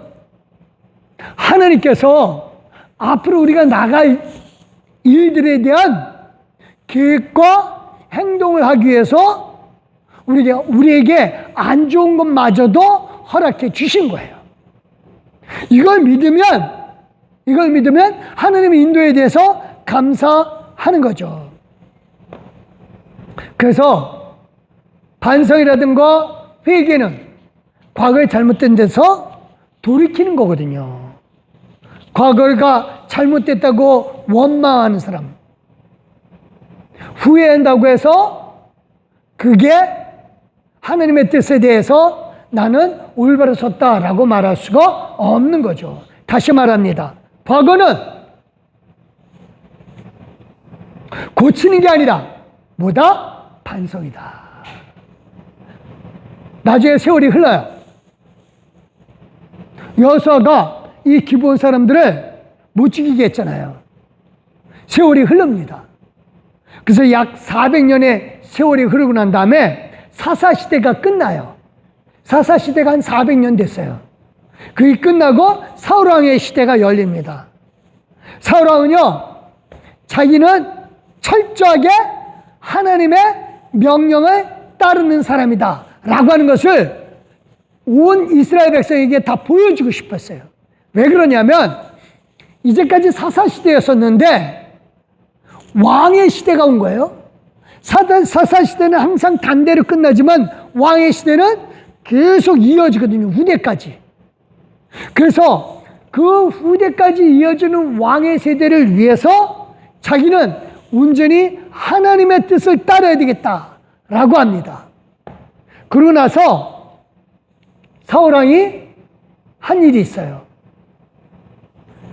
하나님께서 앞으로 우리가 나갈 일들에 대한 계획과 행동을 하기 위해서 우리에게 안 좋은 것마저도 허락해 주신 거예요. 이걸 믿으면 하나님의 인도에 대해서 감사하는 거죠. 그래서 반성이라든가 회개는 과거에 잘못된 데서 돌이키는 거거든요. 과거가 잘못됐다고 원망하는 사람, 후회한다고 해서 그게 하나님의 뜻에 대해서 나는 올바로 섰다라고 말할 수가 없는 거죠. 다시 말합니다. 과거는 고치는 게 아니라 뭐다? 반성이다. 나중에 세월이 흘러요. 여호수아가 이 기브온 사람들을 못 죽이게 했잖아요. 세월이 흐릅니다. 그래서 약 400년의 세월이 흐르고 난 다음에 사사시대가 끝나요. 사사시대가 한 400년 됐어요. 그게 끝나고 사울왕의 시대가 열립니다. 사울왕은요, 자기는 철저하게 하나님의 명령을 따르는 사람이다 라고 하는 것을 온 이스라엘 백성에게 다 보여주고 싶었어요. 왜 그러냐면 이제까지 사사시대였었는데 왕의 시대가 온 거예요. 사사시대는 항상 단대로 끝나지만 왕의 시대는 계속 이어지거든요. 후대까지. 그래서 그 후대까지 이어지는 왕의 세대를 위해서 자기는 온전히 하나님의 뜻을 따라야 되겠다라고 합니다. 그러고 나서 사울왕이 한 일이 있어요.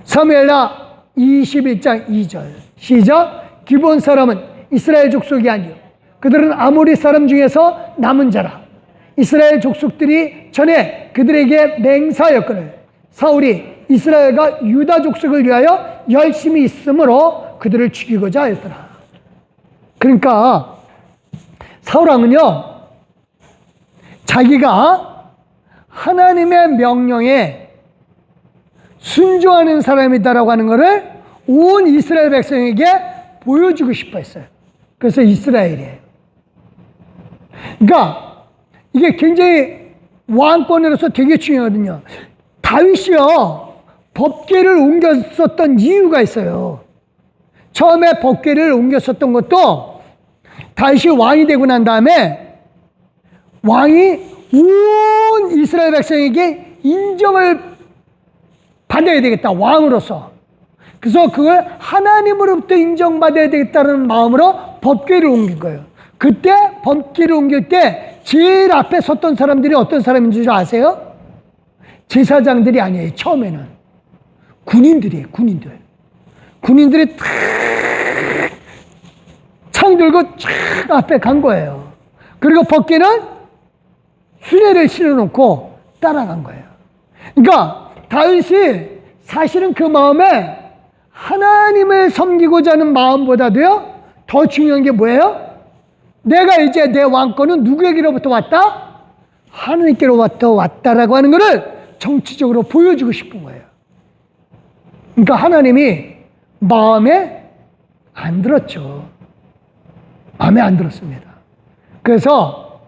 사무엘하 21장 2절 시작. 기브온 사람은 이스라엘 족속이 아니요 그들은 아모리 사람 중에서 남은 자라. 이스라엘 족속들이 전에 그들에게 맹세하였거늘 사울이 이스라엘과 유다 족속을 위하여 열심히 있으므로 그들을 죽이고자 하였더라. 그러니까 사울왕은요, 자기가 하나님의 명령에 순종하는 사람이다라고 하는 것을 온 이스라엘 백성에게 보여주고 싶어 했어요. 그래서 이스라엘이에요. 그러니까 이게 굉장히 왕권으로서 되게 중요하거든요. 다윗이요, 법궤를 옮겼었던 이유가 있어요. 처음에 법궤를 옮겼었던 것도 다윗이 왕이 되고 난 다음에 왕이 온 이스라엘 백성에게 인정을 받아야 되겠다, 왕으로서. 그래서 그걸 하나님으로부터 인정받아야 되겠다는 마음으로 법궤를 옮긴 거예요. 그때 법궤를 옮길 때 제일 앞에 섰던 사람들이 어떤 사람인 줄 아세요? 제사장들이 아니에요. 처음에는 군인들이에요. 군인들이 탁 창 들고 촥 앞에 간 거예요. 그리고 법궤는 수레를 실어놓고 따라간 거예요. 그러니까 다윗이 사실은 그 마음에 하나님을 섬기고자 하는 마음보다도요, 더 중요한 게 뭐예요? 내가 이제 내 왕권은 누구에게로부터 왔다? 하나님께로부터 왔다라고 하는 것을 정치적으로 보여주고 싶은 거예요. 그러니까 하나님이 마음에 안 들었죠. 마음에 안 들었습니다. 그래서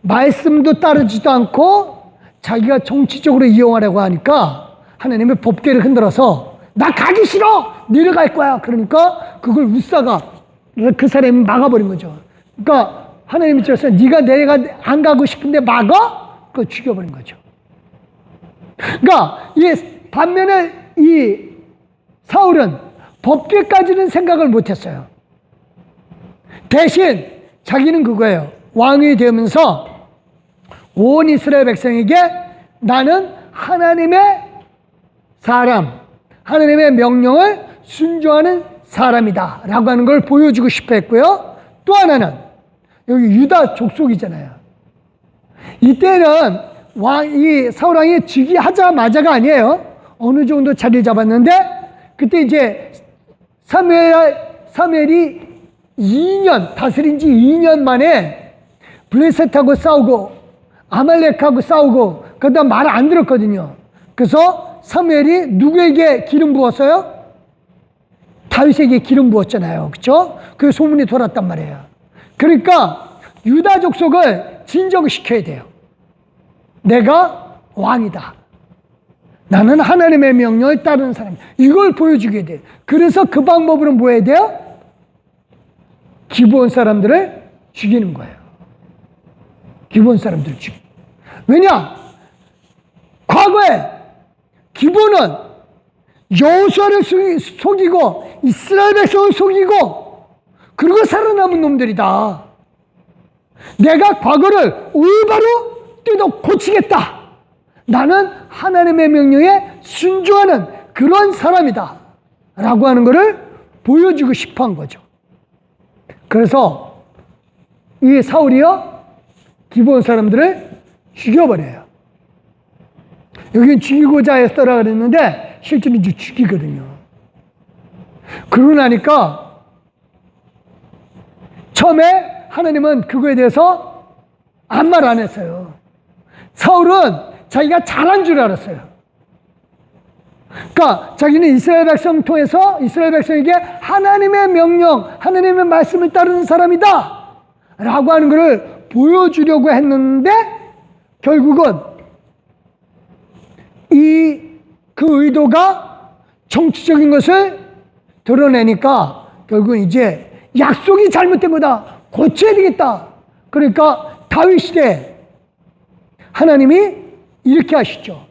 말씀도 따르지도 않고 자기가 정치적으로 이용하려고 하니까 하나님의 법궤를 흔들어서 나 가기 싫어! 네가 갈 거야! 그러니까 그걸 웃사가 그 사람이 막아버린 거죠. 그러니까 하나님이 쫓아서 네가 내가 안 가고 싶은데 막어? 그거 죽여버린 거죠. 그러니까 반면에 이 사울은 법궤까지는 생각을 못했어요. 대신 자기는 그거예요. 왕이 되면서 온 이스라엘 백성에게 나는 하나님의 사람, 하나님의 명령을 순종하는 사람이다 라고 하는 걸 보여주고 싶어 했고요. 또 하나는 여기 유다 족속이잖아요. 이때는 이 사울왕이 즉위하자마자가 아니에요. 어느 정도 자리 잡았는데 그때 이제 사무엘이 2년 다스린 지 2년 만에 블레셋하고 싸우고 아말렉하고 싸우고 그다음 말 안 들었거든요. 그래서 사무엘이 누구에게 기름 부었어요? 다윗에게 기름 부었잖아요. 그렇죠? 그 소문이 돌았단 말이에요. 그러니까 유다 족속을 진정시켜야 돼요. 내가 왕이다. 나는 하나님의 명령을 따르는 사람. 이걸 보여주게 돼요. 그래서 그 방법으로 뭐 해야 돼요? 기브온 사람들을 죽이는 거예요. 기브온 사람들을 죽이는 거예요. 왜냐? 과거에 기브온은 여호수아를 속이고 이스라엘 백성을 속이고 그리고 살아남은 놈들이다. 내가 과거를 올바로 뜯어 고치겠다. 나는 하나님의 명령에 순종하는 그런 사람이다 라고 하는 것을 보여주고 싶어 한 거죠. 그래서 이 사울이요 기브온 사람들을 죽여버려요. 여긴 죽이고자 했더라 그랬는데 실제로 이제 죽이거든요. 그러고 나니까 처음에 하나님은 그거에 대해서 아무 말 안 했어요. 사울은 자기가 잘한 줄 알았어요. 그러니까 자기는 이스라엘 백성 통해서 이스라엘 백성에게 하나님의 명령, 하나님의 말씀을 따르는 사람이다 라고 하는 것을 보여주려고 했는데 결국은 그 의도가 정치적인 것을 드러내니까 결국은 이제 약속이 잘못된 거다. 고쳐야 되겠다. 그러니까 다윗 시대에 하나님이 이렇게 하시죠.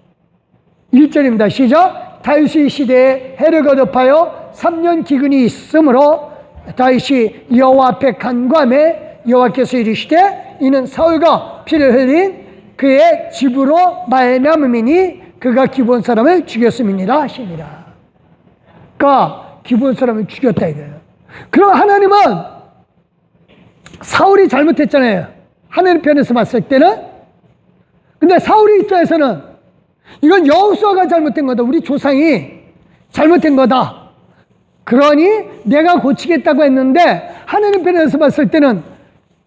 1절입니다. 시작. 다윗의 시대에 해를 거듭하여 3년 기근이 있으므로 다윗이 여호와 앞에 간구하매 여호와께서 이르시되 이는 사울과 피를 흘린 그의 집으로 말미암음이니 그가 기브온 사람을 죽였음이니라 하시니라. 그러니까 기브온 사람을 죽였다 이거예요. 그럼 하나님은 사울이 잘못했잖아요. 하나님 편에서 봤을 때는. 근데 사울의 입장에서는 이건 여호수아가 잘못된 거다. 우리 조상이 잘못된 거다. 그러니 내가 고치겠다고 했는데 하나님 편에서 봤을 때는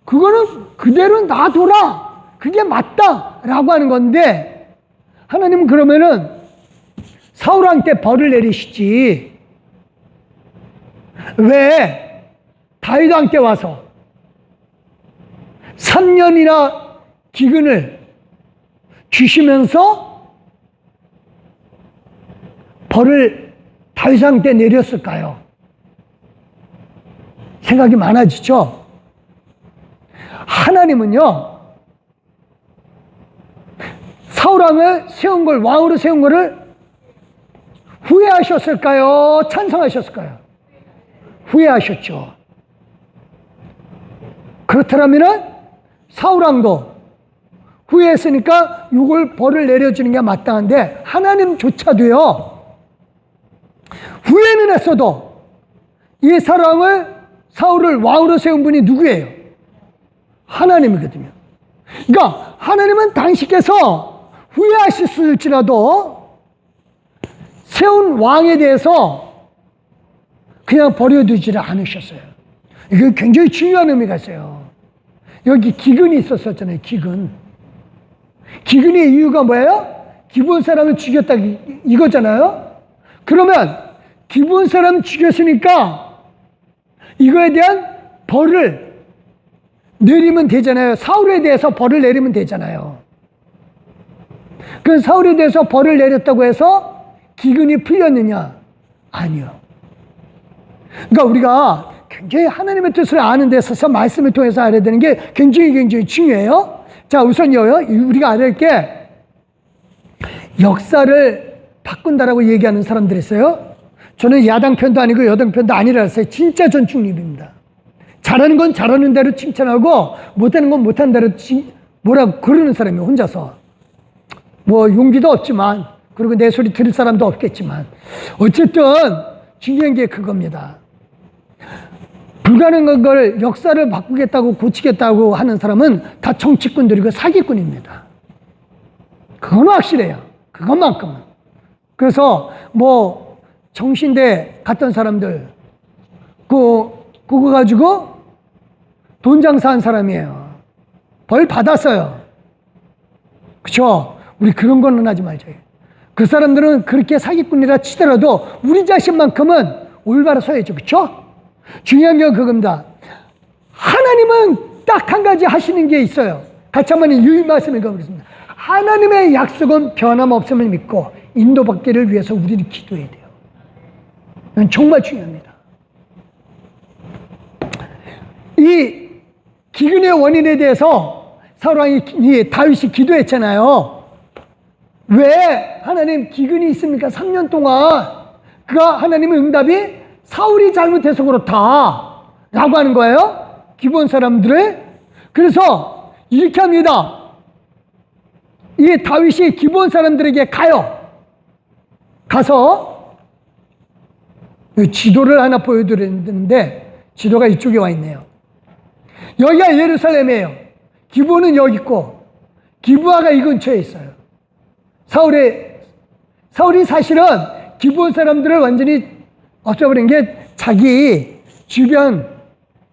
그거는 그대로 놔둬라. 그게 맞다라고 하는 건데 하나님은 그러면은 사울한테 벌을 내리시지 왜 다윗한테 와서 3년이나 기근을 주시면서 벌을 다윗한테 내렸을까요? 생각이 많아지죠? 하나님은요 사울왕을 세운 걸 왕으로 세운 거를 후회하셨을까요? 찬성하셨을까요? 후회하셨죠. 그렇다면 사울왕도 후회했으니까 이걸 벌을 내려주는 게 마땅한데 하나님조차도요 후회는 했어도 이 사울을 왕으로 세운 분이 누구예요? 하나님이거든요. 그러니까 하나님은 당신께서 후회하셨을지라도 세운 왕에 대해서 그냥 버려두지를 않으셨어요. 이게 굉장히 중요한 의미가 있어요. 여기 기근이 있었잖아요. 기근의 이유가 뭐예요? 기브온 사람을 죽였다 이거잖아요. 그러면 기브온 사람 죽였으니까 이거에 대한 벌을 내리면 되잖아요. 사울에 대해서 벌을 내리면 되잖아요. 그 사울에 대해서 벌을 내렸다고 해서 기근이 풀렸느냐? 아니요. 그러니까 우리가 굉장히 하나님의 뜻을 아는 데 있어서 말씀을 통해서 알아야 되는 게 굉장히 중요해요. 자, 우선요, 우리가 알아야 할 게 역사를 바꾼다라고 얘기하는 사람들이 있어요. 저는 야당 편도 아니고 여당 편도 아니라 했어요. 진짜 전 중립입니다. 잘하는 건 잘하는 대로 칭찬하고 못하는 건 못하는 대로 뭐라고 그러는 사람이에요. 혼자서. 뭐 용기도 없지만, 그리고 내 소리 들을 사람도 없겠지만, 어쨌든 중요한 게 그겁니다. 불가능한 걸 역사를 바꾸겠다고 고치겠다고 하는 사람은 다 정치꾼들이고 사기꾼입니다. 그건 확실해요. 그것만큼은. 그래서 뭐 정신대 갔던 사람들 그거 가지고 돈 장사한 사람이에요. 벌 받았어요. 그렇죠? 우리 그런 거는 하지 말자. 그 사람들은 그렇게 사기꾼이라 치더라도 우리 자신만큼은 올바로 서야죠. 그렇죠? 중요한 건 그겁니다. 하나님은 딱 한 가지 하시는 게 있어요. 같이 한번 유의 말씀 읽어보겠습니다. 하나님의 약속은 변함없음을 믿고 인도받기를 위해서 우리는 기도해야 돼요. 이건 정말 중요합니다. 이 기근의 원인에 대해서 사울왕이 다윗이 기도했잖아요. 왜 하나님 기근이 있습니까? 3년 동안. 그가 하나님의 응답이 사울이 잘못해서 그렇다 라고 하는 거예요. 기본 사람들을. 그래서 이렇게 합니다. 이 다윗이 기본 사람들에게 가서 지도를 하나 보여드렸는데 지도가 이쪽에 와 있네요. 여기가 예루살렘이에요. 기본은 여기 있고 기브아가 이 근처에 있어요. 사울이 사실은 기본 사람들을 완전히 없애버린 게 자기 주변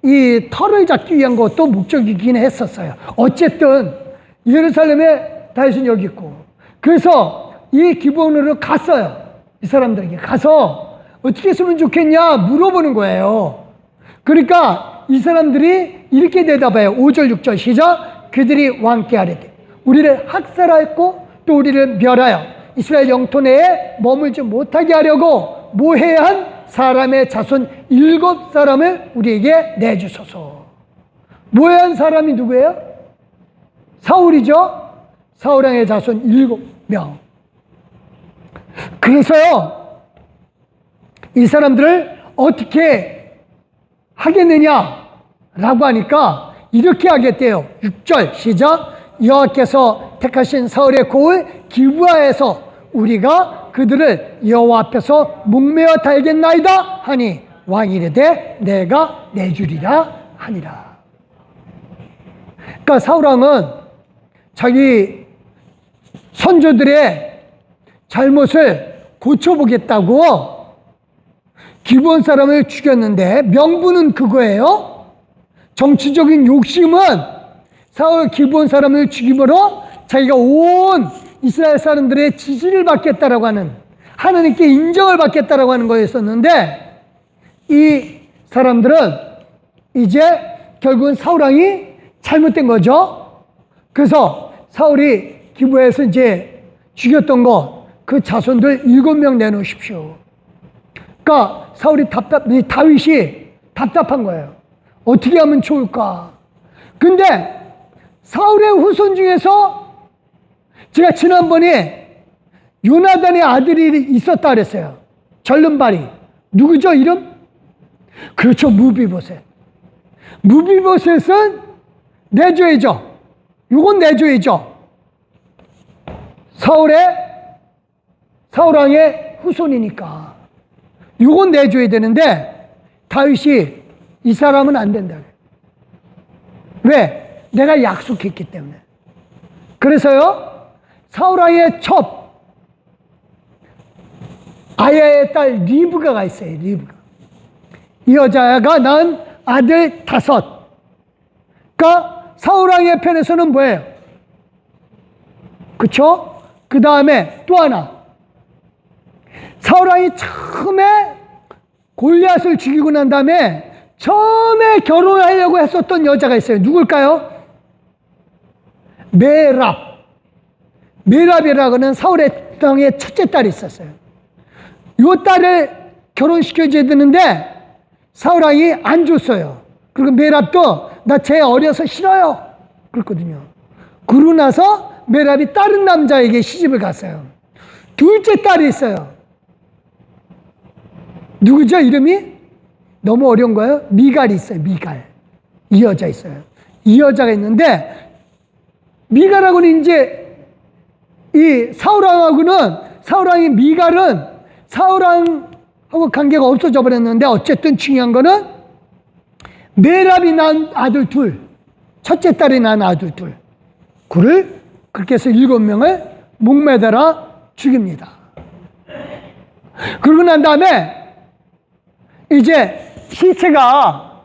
이 털을 잡기 위한 것도 목적이긴 했었어요. 어쨌든 예루살렘에 다윗은 여기 있고, 그래서 이 기본으로 갔어요. 이 사람들에게 가서 어떻게 했으면 좋겠냐 물어보는 거예요. 그러니까 이 사람들이 이렇게 대답해요. 5절 6절 시작. 그들이 왕께 아뢰되 우리를 학살하였고 또 우리를 멸하여 이스라엘 영토 내에 머물지 못하게 하려고 모해한 사람의 자손 7사람을 우리에게 내주소서. 모해한 사람이 누구예요? 사울이죠. 사울왕의 자손 7명. 그래서요, 이 사람들을 어떻게 하겠느냐라고 하니까 이렇게 하겠대요. 6절 시작. 여호와께서 택하신 사울의 고을 기브아에서 우리가 그들을 여호와 앞에서 목매어 달겠나이다 하니 왕이 이르되 내가 내주리라 하니라. 그러니까 사울왕은 자기 선조들의 잘못을 고쳐보겠다고 기브온 사람을 죽였는데 명분은 그거예요. 정치적인 욕심은 사울 기브온 사람을 죽임으로 자기가 온 이스라엘 사람들의 지지를 받겠다라고 하는, 하나님께 인정을 받겠다라고 하는 거였었는데, 이 사람들은 이제 결국은 사울왕이 잘못된 거죠. 그래서 사울이 기브에서 이제 죽였던 거, 그 자손들 7명 내놓으십시오. 그러니까 다윗이 답답한 거예요. 어떻게 하면 좋을까? 근데 사울의 후손 중에서 제가 지난번에 요나단의 아들이 있었다 그랬어요. 절름발이. 누구죠, 이름? 그렇죠, 무비보셋. 무비보셋은 내줘야죠. 요건 내줘야죠. 사울왕의 후손이니까. 요건 내줘야 되는데, 다윗이 이 사람은 안 된다. 왜? 내가 약속했기 때문에. 그래서요, 사울왕의 첩, 아야의 딸 리브가가 있어요. 리브가. 이 여자가 낳은 아들 5. 그러니까 사울왕의 편에서는 뭐예요? 그쵸? 그 다음에 또 하나. 사울왕이 처음에 골리앗을 죽이고 난 다음에 처음에 결혼하려고 했었던 여자가 있어요. 누굴까요? 메랍이라고 하는 사울의 땅의 첫째 딸이 있었어요. 이 딸을 결혼시켜줘야 되는데 사울왕이 안 줬어요. 그리고 메랍도 나 쟤 어려서 싫어요. 그랬거든요. 그러고 나서 메랍이 다른 남자에게 시집을 갔어요. 둘째 딸이 있어요. 누구죠? 이름이? 너무 어려운 거예요. 미갈이 있어요. 미갈. 이 여자 있어요. 이 여자가 있는데 미갈하고는 이제 이 사울왕이 미갈은 사울왕하고 관계가 없어져 버렸는데 어쨌든 중요한 거는 메랍이 낳은 아들 둘, 첫째 딸이 낳은 아들 둘, 그를 그렇게 해서 7명을 목매달아 죽입니다. 그러고 난 다음에 이제 시체가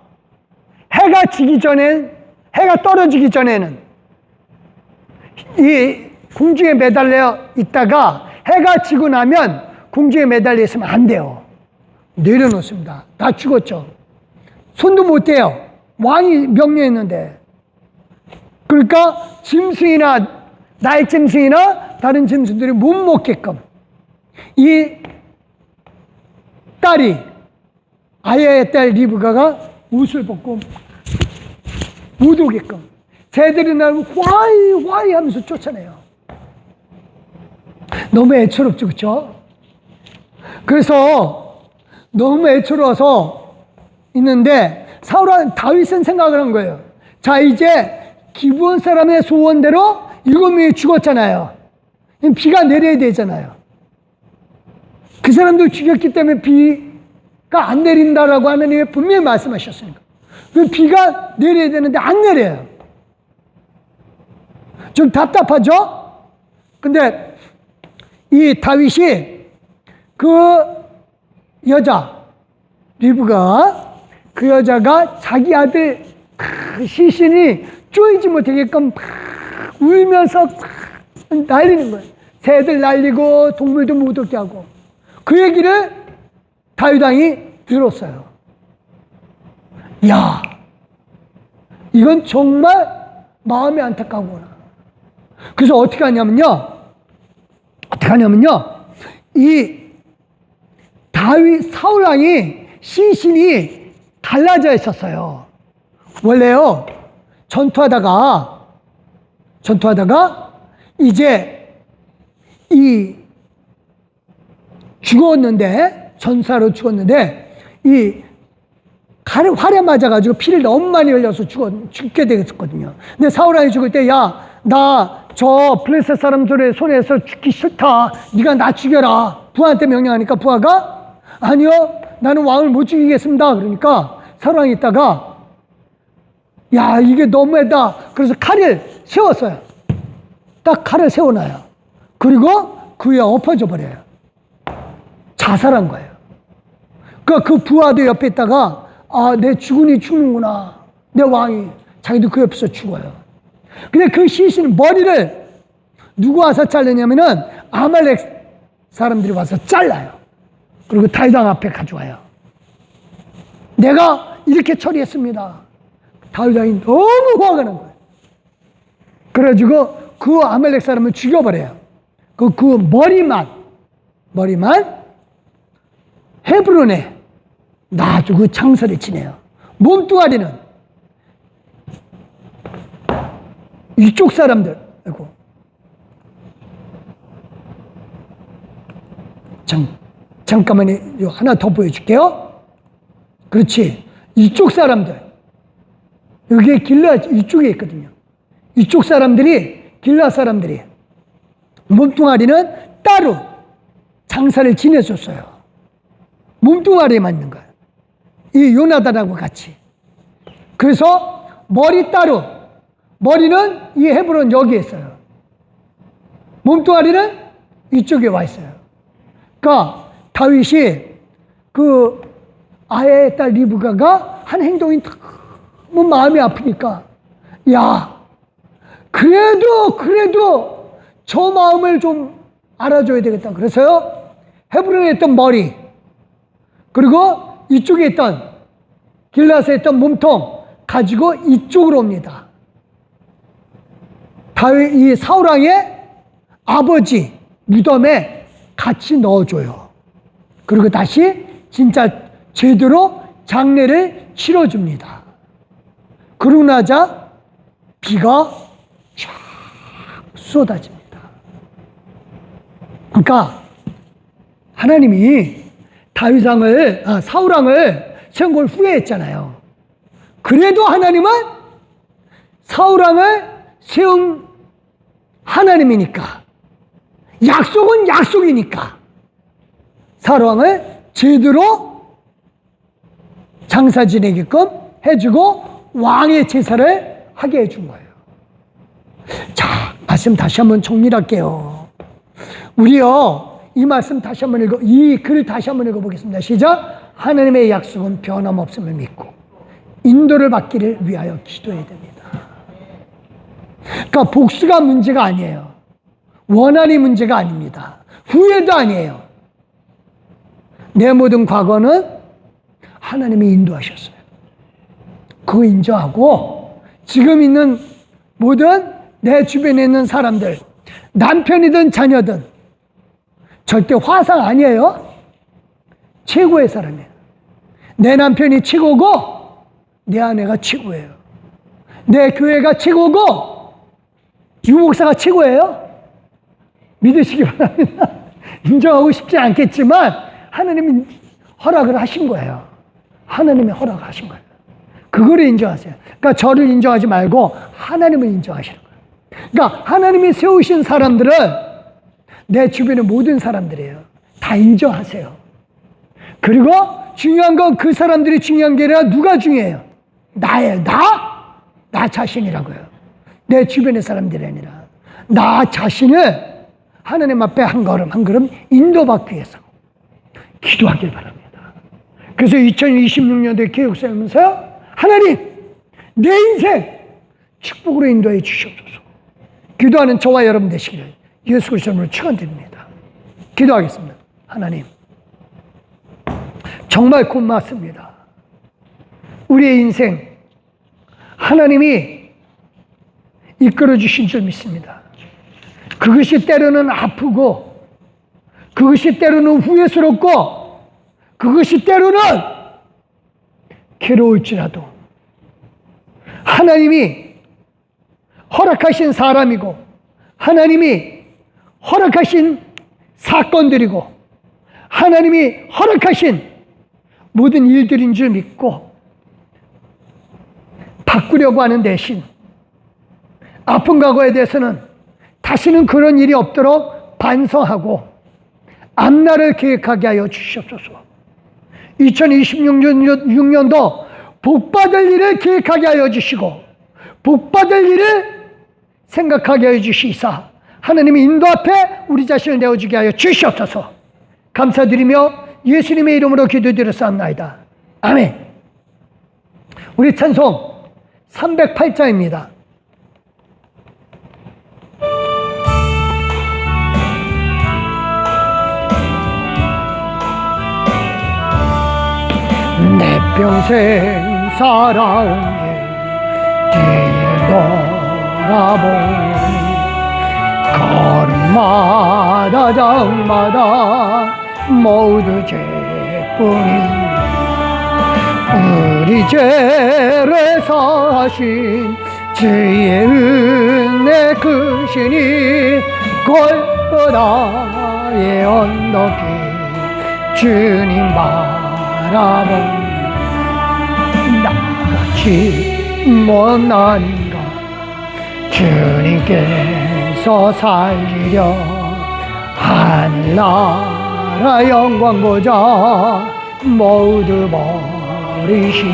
해가 떨어지기 전에는 이 궁중에 매달려 있다가 해가 지고 나면 궁중에 매달려 있으면 안 돼요. 내려놓습니다. 다 죽었죠. 손도 못 대요. 왕이 명령했는데. 그러니까 짐승이나 날짐승이나 다른 짐승들이 못 먹게끔 이 딸이 아야의 딸 리브가가 옷을 벗고 못 오게끔 새들이 나면 화이 하면서 쫓아내요. 너무 애처롭죠, 그렇죠? 그래서 너무 애처로워서 있는데 다윗은 생각을 한 거예요. 자, 이제 기브온 사람의 소원대로 7명이 죽었잖아요. 비가 내려야 되잖아요. 그 사람들 죽였기 때문에 비가 안 내린다라고 하나님이 분명히 말씀하셨으니까. 그 비가 내려야 되는데 안 내려요. 좀 답답하죠? 근데 이 다윗이 그 여자 리브가 그 여자가 자기 아들 시신이 쪼이지 못하게끔 울면서 날리는 거예요. 새들 날리고 동물도 못 얻게 하고. 그 얘기를 다윗 왕이 들었어요. 야, 이건 정말 마음이 안타까구나. 그래서 어떻게 하냐면요. 이 사울 왕이 시신이 갈라져 있었어요. 원래요, 전투하다가 이제 이 전사로 죽었는데 이 활에 맞아가지고 피를 너무 많이 흘려서 죽게 되었거든요. 근데 사울 왕이 죽을 때, 야, 나 저 블레셋 사람들의 손에서 죽기 싫다. 네가 나 죽여라. 부하한테 명령하니까 부하가 아니요, 나는 왕을 못 죽이겠습니다. 그러니까 사울 왕이 있다가 야, 이게 너무하다. 그래서 칼을 세웠어요. 딱 칼을 세워놔요. 그리고 그 위에 엎어져 버려요. 자살한 거예요. 그러니까 그 부하도 옆에 있다가 내 주군이 죽는구나. 내 왕이. 자기도 그 옆에서 죽어요. 근데 그 시신 머리를 누구 와서 잘르냐면은 아말렉 사람들이 와서 잘라요. 그리고 다윗 왕 앞에 가져와요. 내가 이렇게 처리했습니다. 다윗 왕이 너무 화가 난 거예요. 그래가지고 그 아말렉 사람을 죽여버려요. 그 머리만 헤브론에 놔두고 장사를 지내요. 몸뚱아리는 이쪽 사람들, 아이고. 잠깐만요. 하나 더 보여줄게요. 그렇지. 이쪽 사람들. 여기에 이쪽에 있거든요. 이쪽 사람들이, 길라 사람들이. 몸뚱아리는 따로 장사를 지내줬어요. 몸뚱아리에만 있는 거예요. 이 요나단하고 같이. 그래서 머리 따로. 머리는 이 헤브론 여기에 있어요. 몸뚱아리는 이쪽에 와 있어요. 그러니까 다윗이 그 아야의 딸 리브가가 한 행동이 너무 마음이 아프니까 야, 그래도 저 마음을 좀 알아줘야 되겠다. 그래서요, 헤브론에 있던 머리, 그리고 이쪽에 있던 길라스에 있던 몸통 가지고 이쪽으로 옵니다. 이 사울 왕의 아버지 무덤에 같이 넣어줘요. 그리고 다시 진짜 제대로 장례를 치러줍니다. 그러고 나자 비가 쫙 쏟아집니다. 그러니까 하나님이 사울 왕을 세운 걸 후회했잖아요. 그래도 하나님은 사울 왕을 세운 하나님이니까, 약속은 약속이니까 사울 왕을 제대로 장사 지내게끔 해주고 왕의 제사를 하게 해준 거예요. 자, 말씀 다시 한번 정리할게요. 우리요, 이 말씀 다시 한번 이 글 다시 한번 읽어보겠습니다. 시작. 하나님의 약속은 변함없음을 믿고 인도를 받기를 위하여 기도해야 됩니다. 그러니까 복수가 문제가 아니에요. 원한이 문제가 아닙니다. 후회도 아니에요. 내 모든 과거는 하나님이 인도하셨어요. 그거 인정하고 지금 있는 모든 내 주변에 있는 사람들, 남편이든 자녀든 절대 화상 아니에요. 최고의 사람이에요. 내 남편이 최고고 내 아내가 최고예요. 내 교회가 최고고 유목사가 최고예요. 믿으시기 바랍니다. 인정하고 싶지 않겠지만 하나님이 허락을 하신 거예요. 하나님이 허락을 하신 거예요. 그거를 인정하세요. 그러니까 저를 인정하지 말고 하나님을 인정하시는 거예요. 그러니까 하나님이 세우신 사람들은 내 주변의 모든 사람들이에요. 다 인정하세요. 그리고 중요한 건 그 사람들이 중요한 게 아니라 누가 중요해요? 나예요. 나 자신이라고요. 내 주변의 사람들이 아니라 나 자신을 하나님 앞에 한 걸음 한 걸음 인도받기 위해서 기도하길 바랍니다. 그래서 2026년도에 계획 세우면서요, 하나님 내 인생 축복으로 인도해 주시옵소서. 기도하는 저와 여러분 되시기를 예수 그리스도의 이름으로 축원드립니다. 기도하겠습니다. 하나님 정말 고맙습니다. 우리의 인생 하나님이 이끌어 주신 줄 믿습니다. 그것이 때로는 아프고 그것이 때로는 후회스럽고 그것이 때로는 괴로울지라도 하나님이 허락하신 사람이고 하나님이 허락하신 사건들이고 하나님이 허락하신 모든 일들인 줄 믿고 바꾸려고 하는 대신 아픈 과거에 대해서는 다시는 그런 일이 없도록 반성하고 앞날을 계획하게 하여 주시옵소서. 2026년도 복받을 일을 계획하게 하여 주시고 복받을 일을 생각하게 하여 주시사 하나님의 인도 앞에 우리 자신을 내어주게 하여 주시옵소서. 감사드리며 예수님의 이름으로 기도드렸사옵나이다. 아멘. 우리 찬송 308장입니다. 내 평생 살아온 뒤를 돌아보니 걸음마다 장마다 모두 죄뿐인 우리 죄를 사하신 주의 은혜 크시니 골고다의 언덕이 주님 바라보니 나같이 못난인가 주님께서 살리려 하늘나라 영광보자 모두 버리시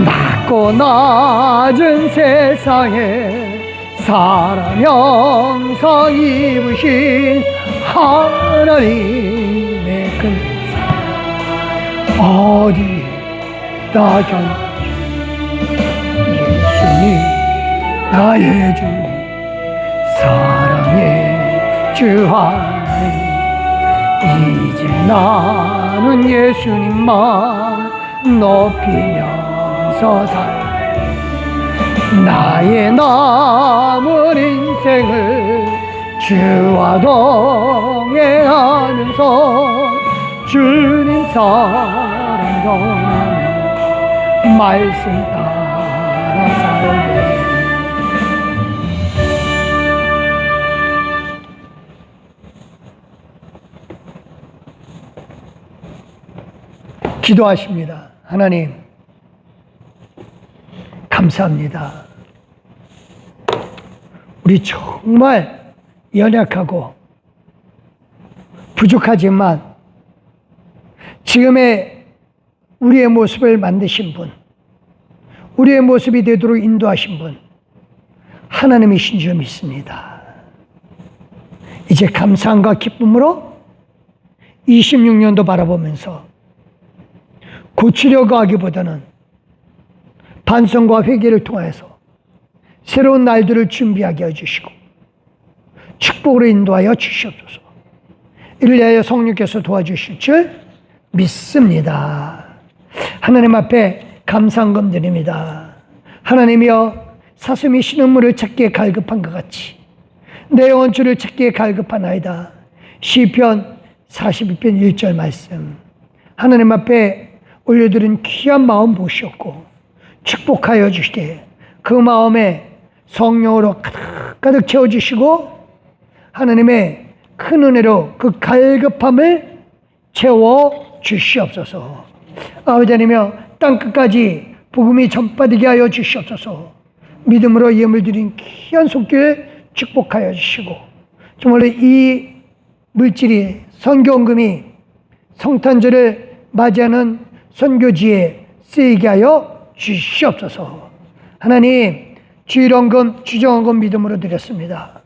낮고 낮은 세상에 사람 형상 입으신 하나님의 큰 사랑 어디에 나견 예수님 나의 주님 사랑의 주 하나님 이제 나는 예수님만 높이면서 살 나의 남은 인생을 주와 동행하면서 주님 사랑 순종하며 말씀 따라 살게. 기도하십니다. 하나님, 감사합니다. 우리 정말 연약하고 부족하지만 지금의 우리의 모습을 만드신 분, 우리의 모습이 되도록 인도하신 분, 하나님이신 줄 믿습니다. 이제 감사함과 기쁨으로 26년도 바라보면서 고치려고 하기보다는 반성과 회개를 통해서 새로운 날들을 준비하게 해주시고 축복으로 인도하여 주시옵소서. 이를 위하여 성령께서 도와주실 줄 믿습니다. 하나님 앞에 감사한금 드립니다. 하나님이여, 사슴이 신음물을 찾기에 갈급한 것 같이 내 원주를 찾기에 갈급하나이다. 시편 42편 1절 말씀, 하나님 앞에 올려드린 귀한 마음 보시옵고 축복하여 주시되 그 마음에 성령으로 가득 채워주시고 하나님의 큰 은혜로 그 갈급함을 채워주시옵소서. 아버지 하나님이여, 땅끝까지 복음이 전파되게 하여 주시옵소서. 믿음으로 예물 드린 귀한 손길 축복하여 주시고 정말로 이 물질이 선교헌금이 성탄절을 맞이하는 선교지에 쓰이게 하여 주시옵소서. 하나님, 주일헌금, 주정헌금 믿음으로 드렸습니다.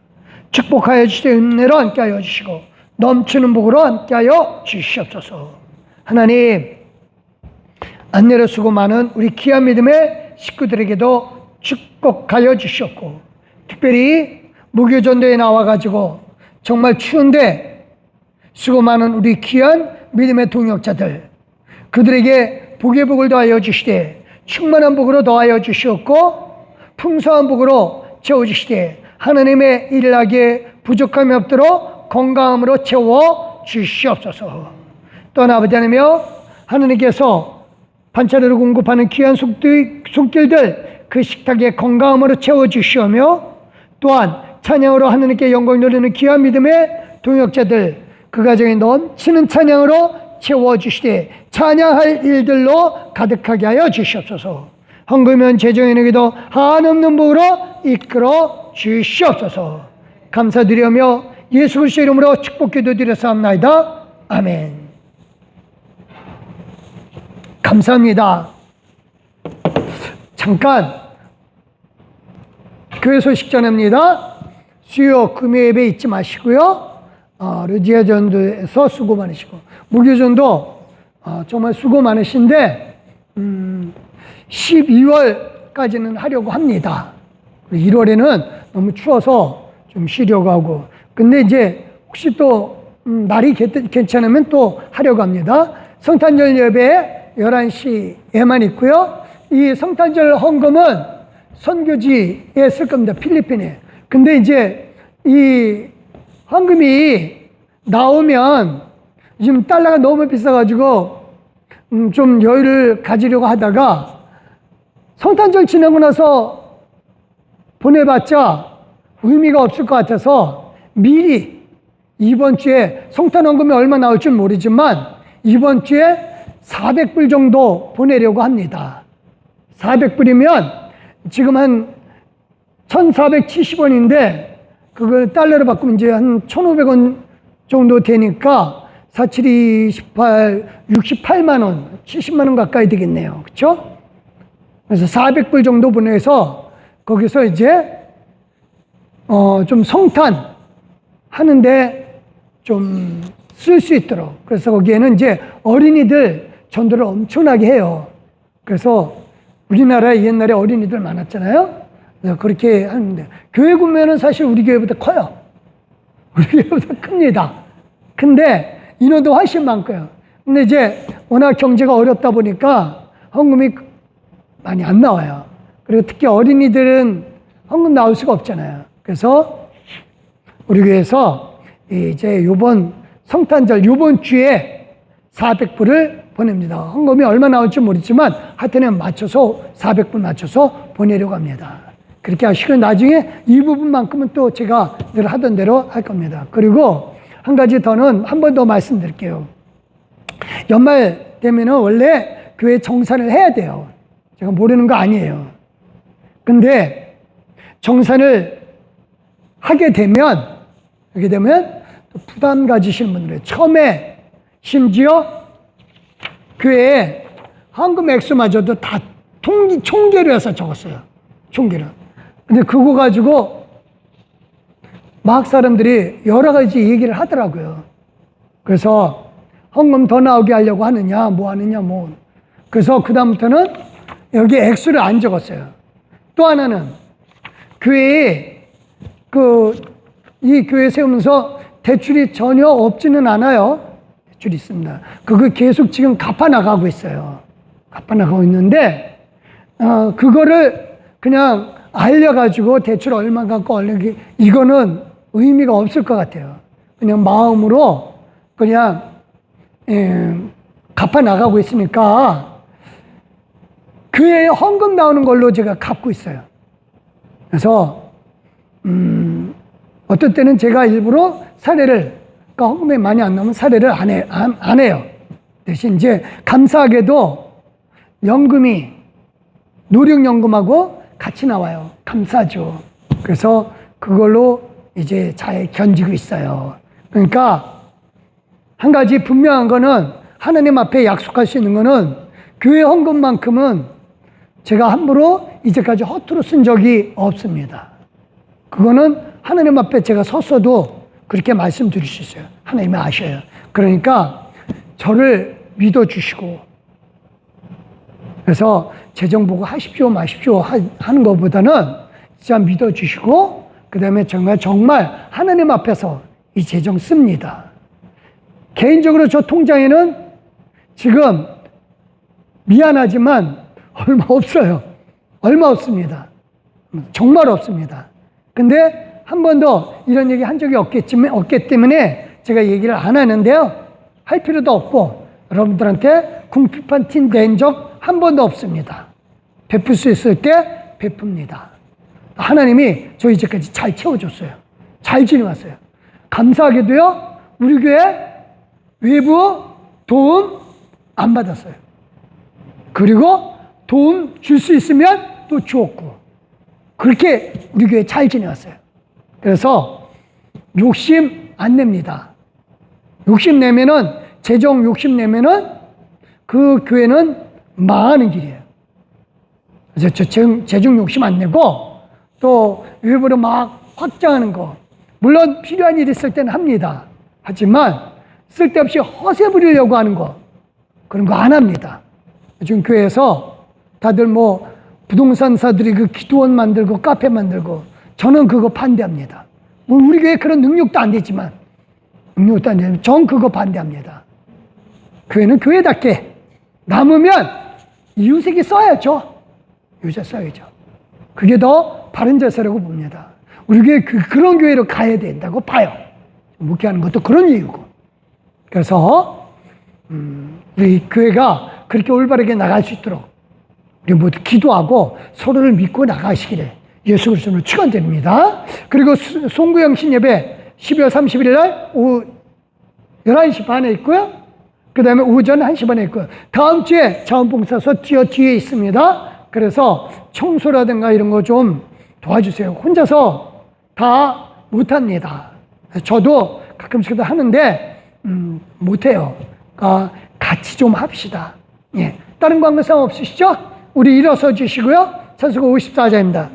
축복하여 주시되 은혜로 함께하여 주시고 넘치는 복으로 함께하여 주시옵소서. 하나님, 안내로 수고 많은 우리 귀한 믿음의 식구들에게도 축복하여 주시옵고 특별히 무교전도에 나와가지고 정말 추운데 수고 많은 우리 귀한 믿음의 동역자들, 그들에게 복의 복을 더하여 주시되 충만한 복으로 더하여 주시옵고 풍성한 복으로 채워주시되 하나님의 일을 하기에 부족함이 없도록 건강함으로 채워 주시옵소서. 또한 아버지 하나님이여, 하나님께서 반찬으로 공급하는 귀한 손길들 그 식탁에 건강함으로 채워 주시오며 또한 찬양으로 하나님께 영광 돌리는 귀한 믿음의 동역자들 그 가정에 넘치는 찬양으로 채워주시되 찬양할 일들로 가득하게 하여 주시옵소서. 헌금은 재정에게도 한없는 복으로 이끌어 주시옵소서. 감사드리며 예수 그리스도의 이름으로 축복 기도드렸사옵나이다. 아멘. 감사합니다. 잠깐 교회 소식 전합니다. 수요 금요 예배 잊지 마시고요. 르지아 전도에서 수고 많으시고 무교전도 정말 수고 많으신데 12월까지는 하려고 합니다. 1월에는 너무 추워서 좀 쉬려고 하고 근데 이제 혹시 또 날이 괜찮으면 또 하려고 합니다. 성탄절 예배 11시에만 있고요. 이 성탄절 헌금은 선교지에 쓸 겁니다. 필리핀에. 근데 이제 이 헌금이 나오면 지금 달러가 너무 비싸가지고 좀 여유를 가지려고 하다가 성탄절 지나고 나서 보내봤자 의미가 없을 것 같아서 미리 이번 주에 성탄 헌금이 얼마 나올지 모르지만 이번 주에 400불 정도 보내려고 합니다. 400불이면 지금 한 1,470원인데 그걸 달러로 바꾸면 이제 한 1,500원 정도 되니까 47, 28, 68만 원, 70만 원 가까이 되겠네요. 그렇죠? 그래서 400불 정도 보내서 거기서 이제 좀 성탄 하는데 좀 쓸 수 있도록. 그래서 거기에는 이제 어린이들 전도를 엄청나게 해요. 그래서 우리나라에 옛날에 어린이들 많았잖아요. 그래서 그렇게 하는데 교회 구매는 사실 우리 교회보다 커요. 우리 교회보다 큽니다. 근데 인원도 훨씬 많고요. 근데 이제 워낙 경제가 어렵다 보니까 헌금이 많이 안 나와요. 그리고 특히 어린이들은 헌금 나올 수가 없잖아요. 그래서 우리 교회에서 이제 요번 성탄절 요번 주에 400불을 보냅니다. 헌금이 얼마 나올지 모르지만 하여튼 맞춰서 400불 맞춰서 보내려고 합니다. 그렇게 하시고 나중에 이 부분만큼은 또 제가 늘 하던 대로 할 겁니다. 그리고 한 가지 더는 한 번 더 말씀드릴게요. 연말 되면은 원래 교회 정산을 해야 돼요. 제가 모르는 거 아니에요. 근데 정산을 하게 되면 또 부담 가지시는 분들은 처음에 심지어 교회에 헌금 액수마저도 다 총계로 해서 적었어요. 총계로. 근데 그거 가지고 막 사람들이 여러 가지 얘기를 하더라고요. 그래서 헌금 더 나오게 하려고 하느냐, 뭐 하느냐, 뭐. 그래서 그다음부터는 여기 액수를 안 적었어요. 또 하나는 교회에 이 교회 세우면서 대출이 전혀 없지는 않아요. 대출이 있습니다. 그거 계속 지금 갚아 나가고 있어요. 갚아 나가고 있는데 그거를 그냥 알려가지고 대출 얼마 갖고 이거는 의미가 없을 것 같아요. 그냥 마음으로 그냥 갚아 나가고 있으니까 교회에 헌금 나오는 걸로 제가 갚고 있어요. 그래서 어떤 때는 제가 일부러 사례를, 그러니까 헌금이 많이 안 나오면 사례를 안 해요. 대신 이제 감사하게도 연금이 노령연금하고 같이 나와요. 감사죠. 그래서 그걸로 이제 잘 견디고 있어요. 그러니까 한 가지 분명한 거는 하나님 앞에 약속할 수 있는 거는 교회 헌금만큼은 제가 함부로 이제까지 허투루 쓴 적이 없습니다. 그거는 하나님 앞에 제가 섰어도 그렇게 말씀드릴 수 있어요. 하나님이 아셔요. 그러니까 저를 믿어주시고, 그래서 재정 보고 하십시오 마십시오 하는 것보다는 진짜 믿어주시고, 그 다음에 정말 하나님 앞에서 이 재정 씁니다. 개인적으로 저 통장에는 지금 미안하지만 얼마 없어요. 얼마 없습니다. 정말 없습니다. 근데 한 번도 이런 얘기 한 적이 없기 때문에 제가 얘기를 안 하는데요. 할 필요도 없고 여러분들한테 궁핍한 티 낸 적 한 번도 없습니다. 베풀 수 있을 때 베풉니다. 하나님이 저 이제까지 잘 채워줬어요. 잘 지내왔어요. 감사하게도요, 우리 교회 외부 도움 안 받았어요. 그리고 도움 줄 수 있으면 또 주었고, 그렇게 우리 교회 잘 지내왔어요. 그래서 욕심 안 냅니다. 욕심 내면은, 재정 욕심 내면은 그 교회는 망하는 길이에요. 그래서 저 재정 욕심 안 내고 또 외부로 막 확장하는 거, 물론 필요한 일이 있을 때는 합니다. 하지만 쓸데없이 허세 부리려고 하는 거, 그런 거 안 합니다. 요즘 교회에서 다들 뭐 부동산사들이 그 기도원 만들고 카페 만들고, 저는 그거 반대합니다. 뭐 우리 교회 그런 능력도 안 되지만, 전 그거 반대합니다. 교회는 교회답게 남으면 이웃에게 써야죠. 이웃에 써야죠. 그게 더 바른 자세라고 봅니다. 우리 교회 그런 교회로 가야 된다고 봐요. 목회하는 것도 그런 이유고. 그래서 우리 교회가 그렇게 올바르게 나갈 수 있도록 우리 모두 기도하고 서로를 믿고 나가시기를 예수 그리스도로 축원드립니다. 그리고 송구영 신예배 12월 31일 날 오후 11시 반에 있고요. 그 다음에 오전 1시 반에 있고요. 다음 주에 자원봉사서 뒤에 있습니다. 그래서 청소라든가 이런 거 좀 도와주세요. 혼자서 다 못합니다. 저도 가끔씩 하는데 못해요. 같이 좀 합시다. 예. 다른 관계상 없으시죠? 우리 일어서 주시고요. 찬송가 54자입니다.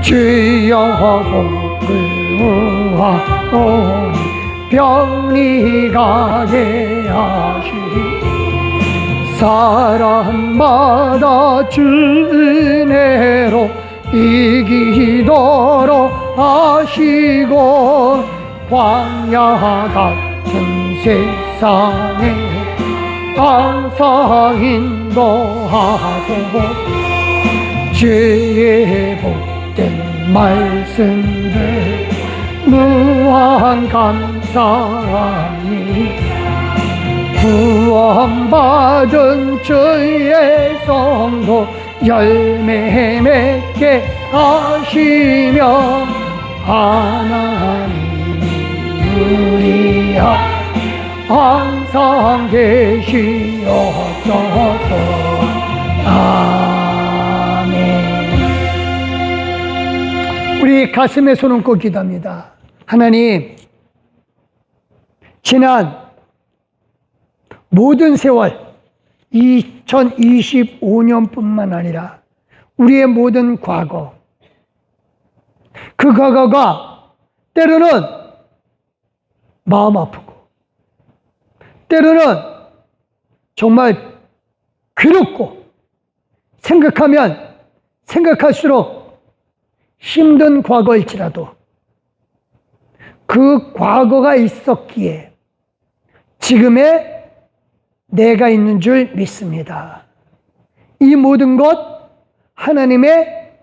주여 복을 구하오니 병이 가게 하시니 사람마다 주 은혜로 이기도록 하시고 광야 같은 세상에 항상 인도하소서. 주의 복된 말씀들 무한 감사하니 구원받은 주의 성도 열매 맺게 하시며 하나님이 우리 항상 계시옵소서. 아멘. 우리 가슴에 손을 얹고 기도합니다. 하나님, 지난 모든 세월 2025년뿐만 아니라 우리의 모든 과거, 그 과거가 때로는 마음 아프고 때로는 정말 괴롭고 생각하면 생각할수록 힘든 과거일지라도 그 과거가 있었기에 지금의 내가 있는 줄 믿습니다. 이 모든 것 하나님의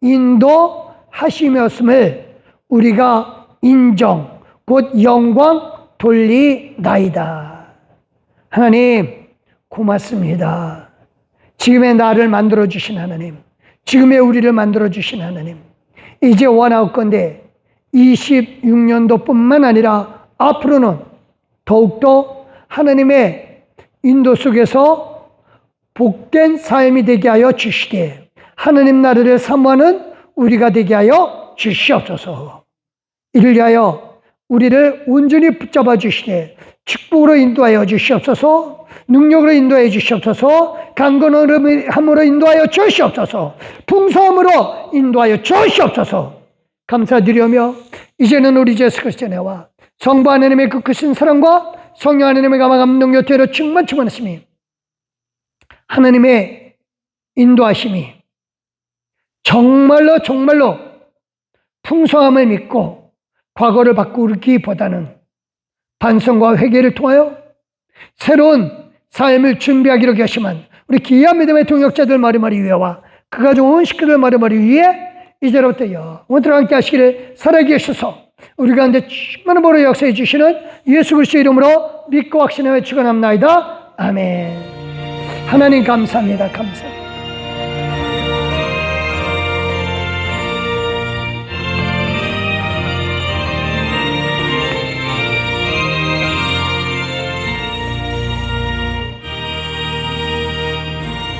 인도하심이었음을 우리가 인정, 곧 영광 돌리나이다. 하나님 고맙습니다. 지금의 나를 만들어주신 하나님, 지금의 우리를 만들어주신 하나님, 이제 원하옵건대 26년도뿐만 아니라 앞으로는 더욱더 하나님의 인도 속에서 복된 삶이 되게 하여 주시되 하나님 나라를 사모하는 우리가 되게 하여 주시옵소서. 이를 위하여 우리를 온전히 붙잡아 주시되 축복으로 인도하여 주시옵소서. 능력으로 인도하여 주시옵소서. 강건함으로 인도하여 주시옵소서. 풍성함으로 인도하여 주시옵소서. 감사드리며 이제는 우리 예수 그리스도의 은혜와 성부 하나님의 그 크신 사랑과 성령 하나님의 감화감 능력 대로 충만하심이 하나님의 인도하심이 정말로 풍성함을 믿고 과거를 바꾸기보다는 반성과 회개를 통하여 새로운 삶을 준비하기로 결심한 우리 귀한 믿음의 동역자들 머리머리 위에와 그 가족 온 식구들 머리머리 위에 이제로부터 영원토록 함께 하시기를 살아계셔서 우리 가운데 충만한 보로 역사해 주시는 예수 그리스도의 이름으로 믿고 확신하며 축원합나이다. 아멘. 하나님 감사합니다. 감사합니다.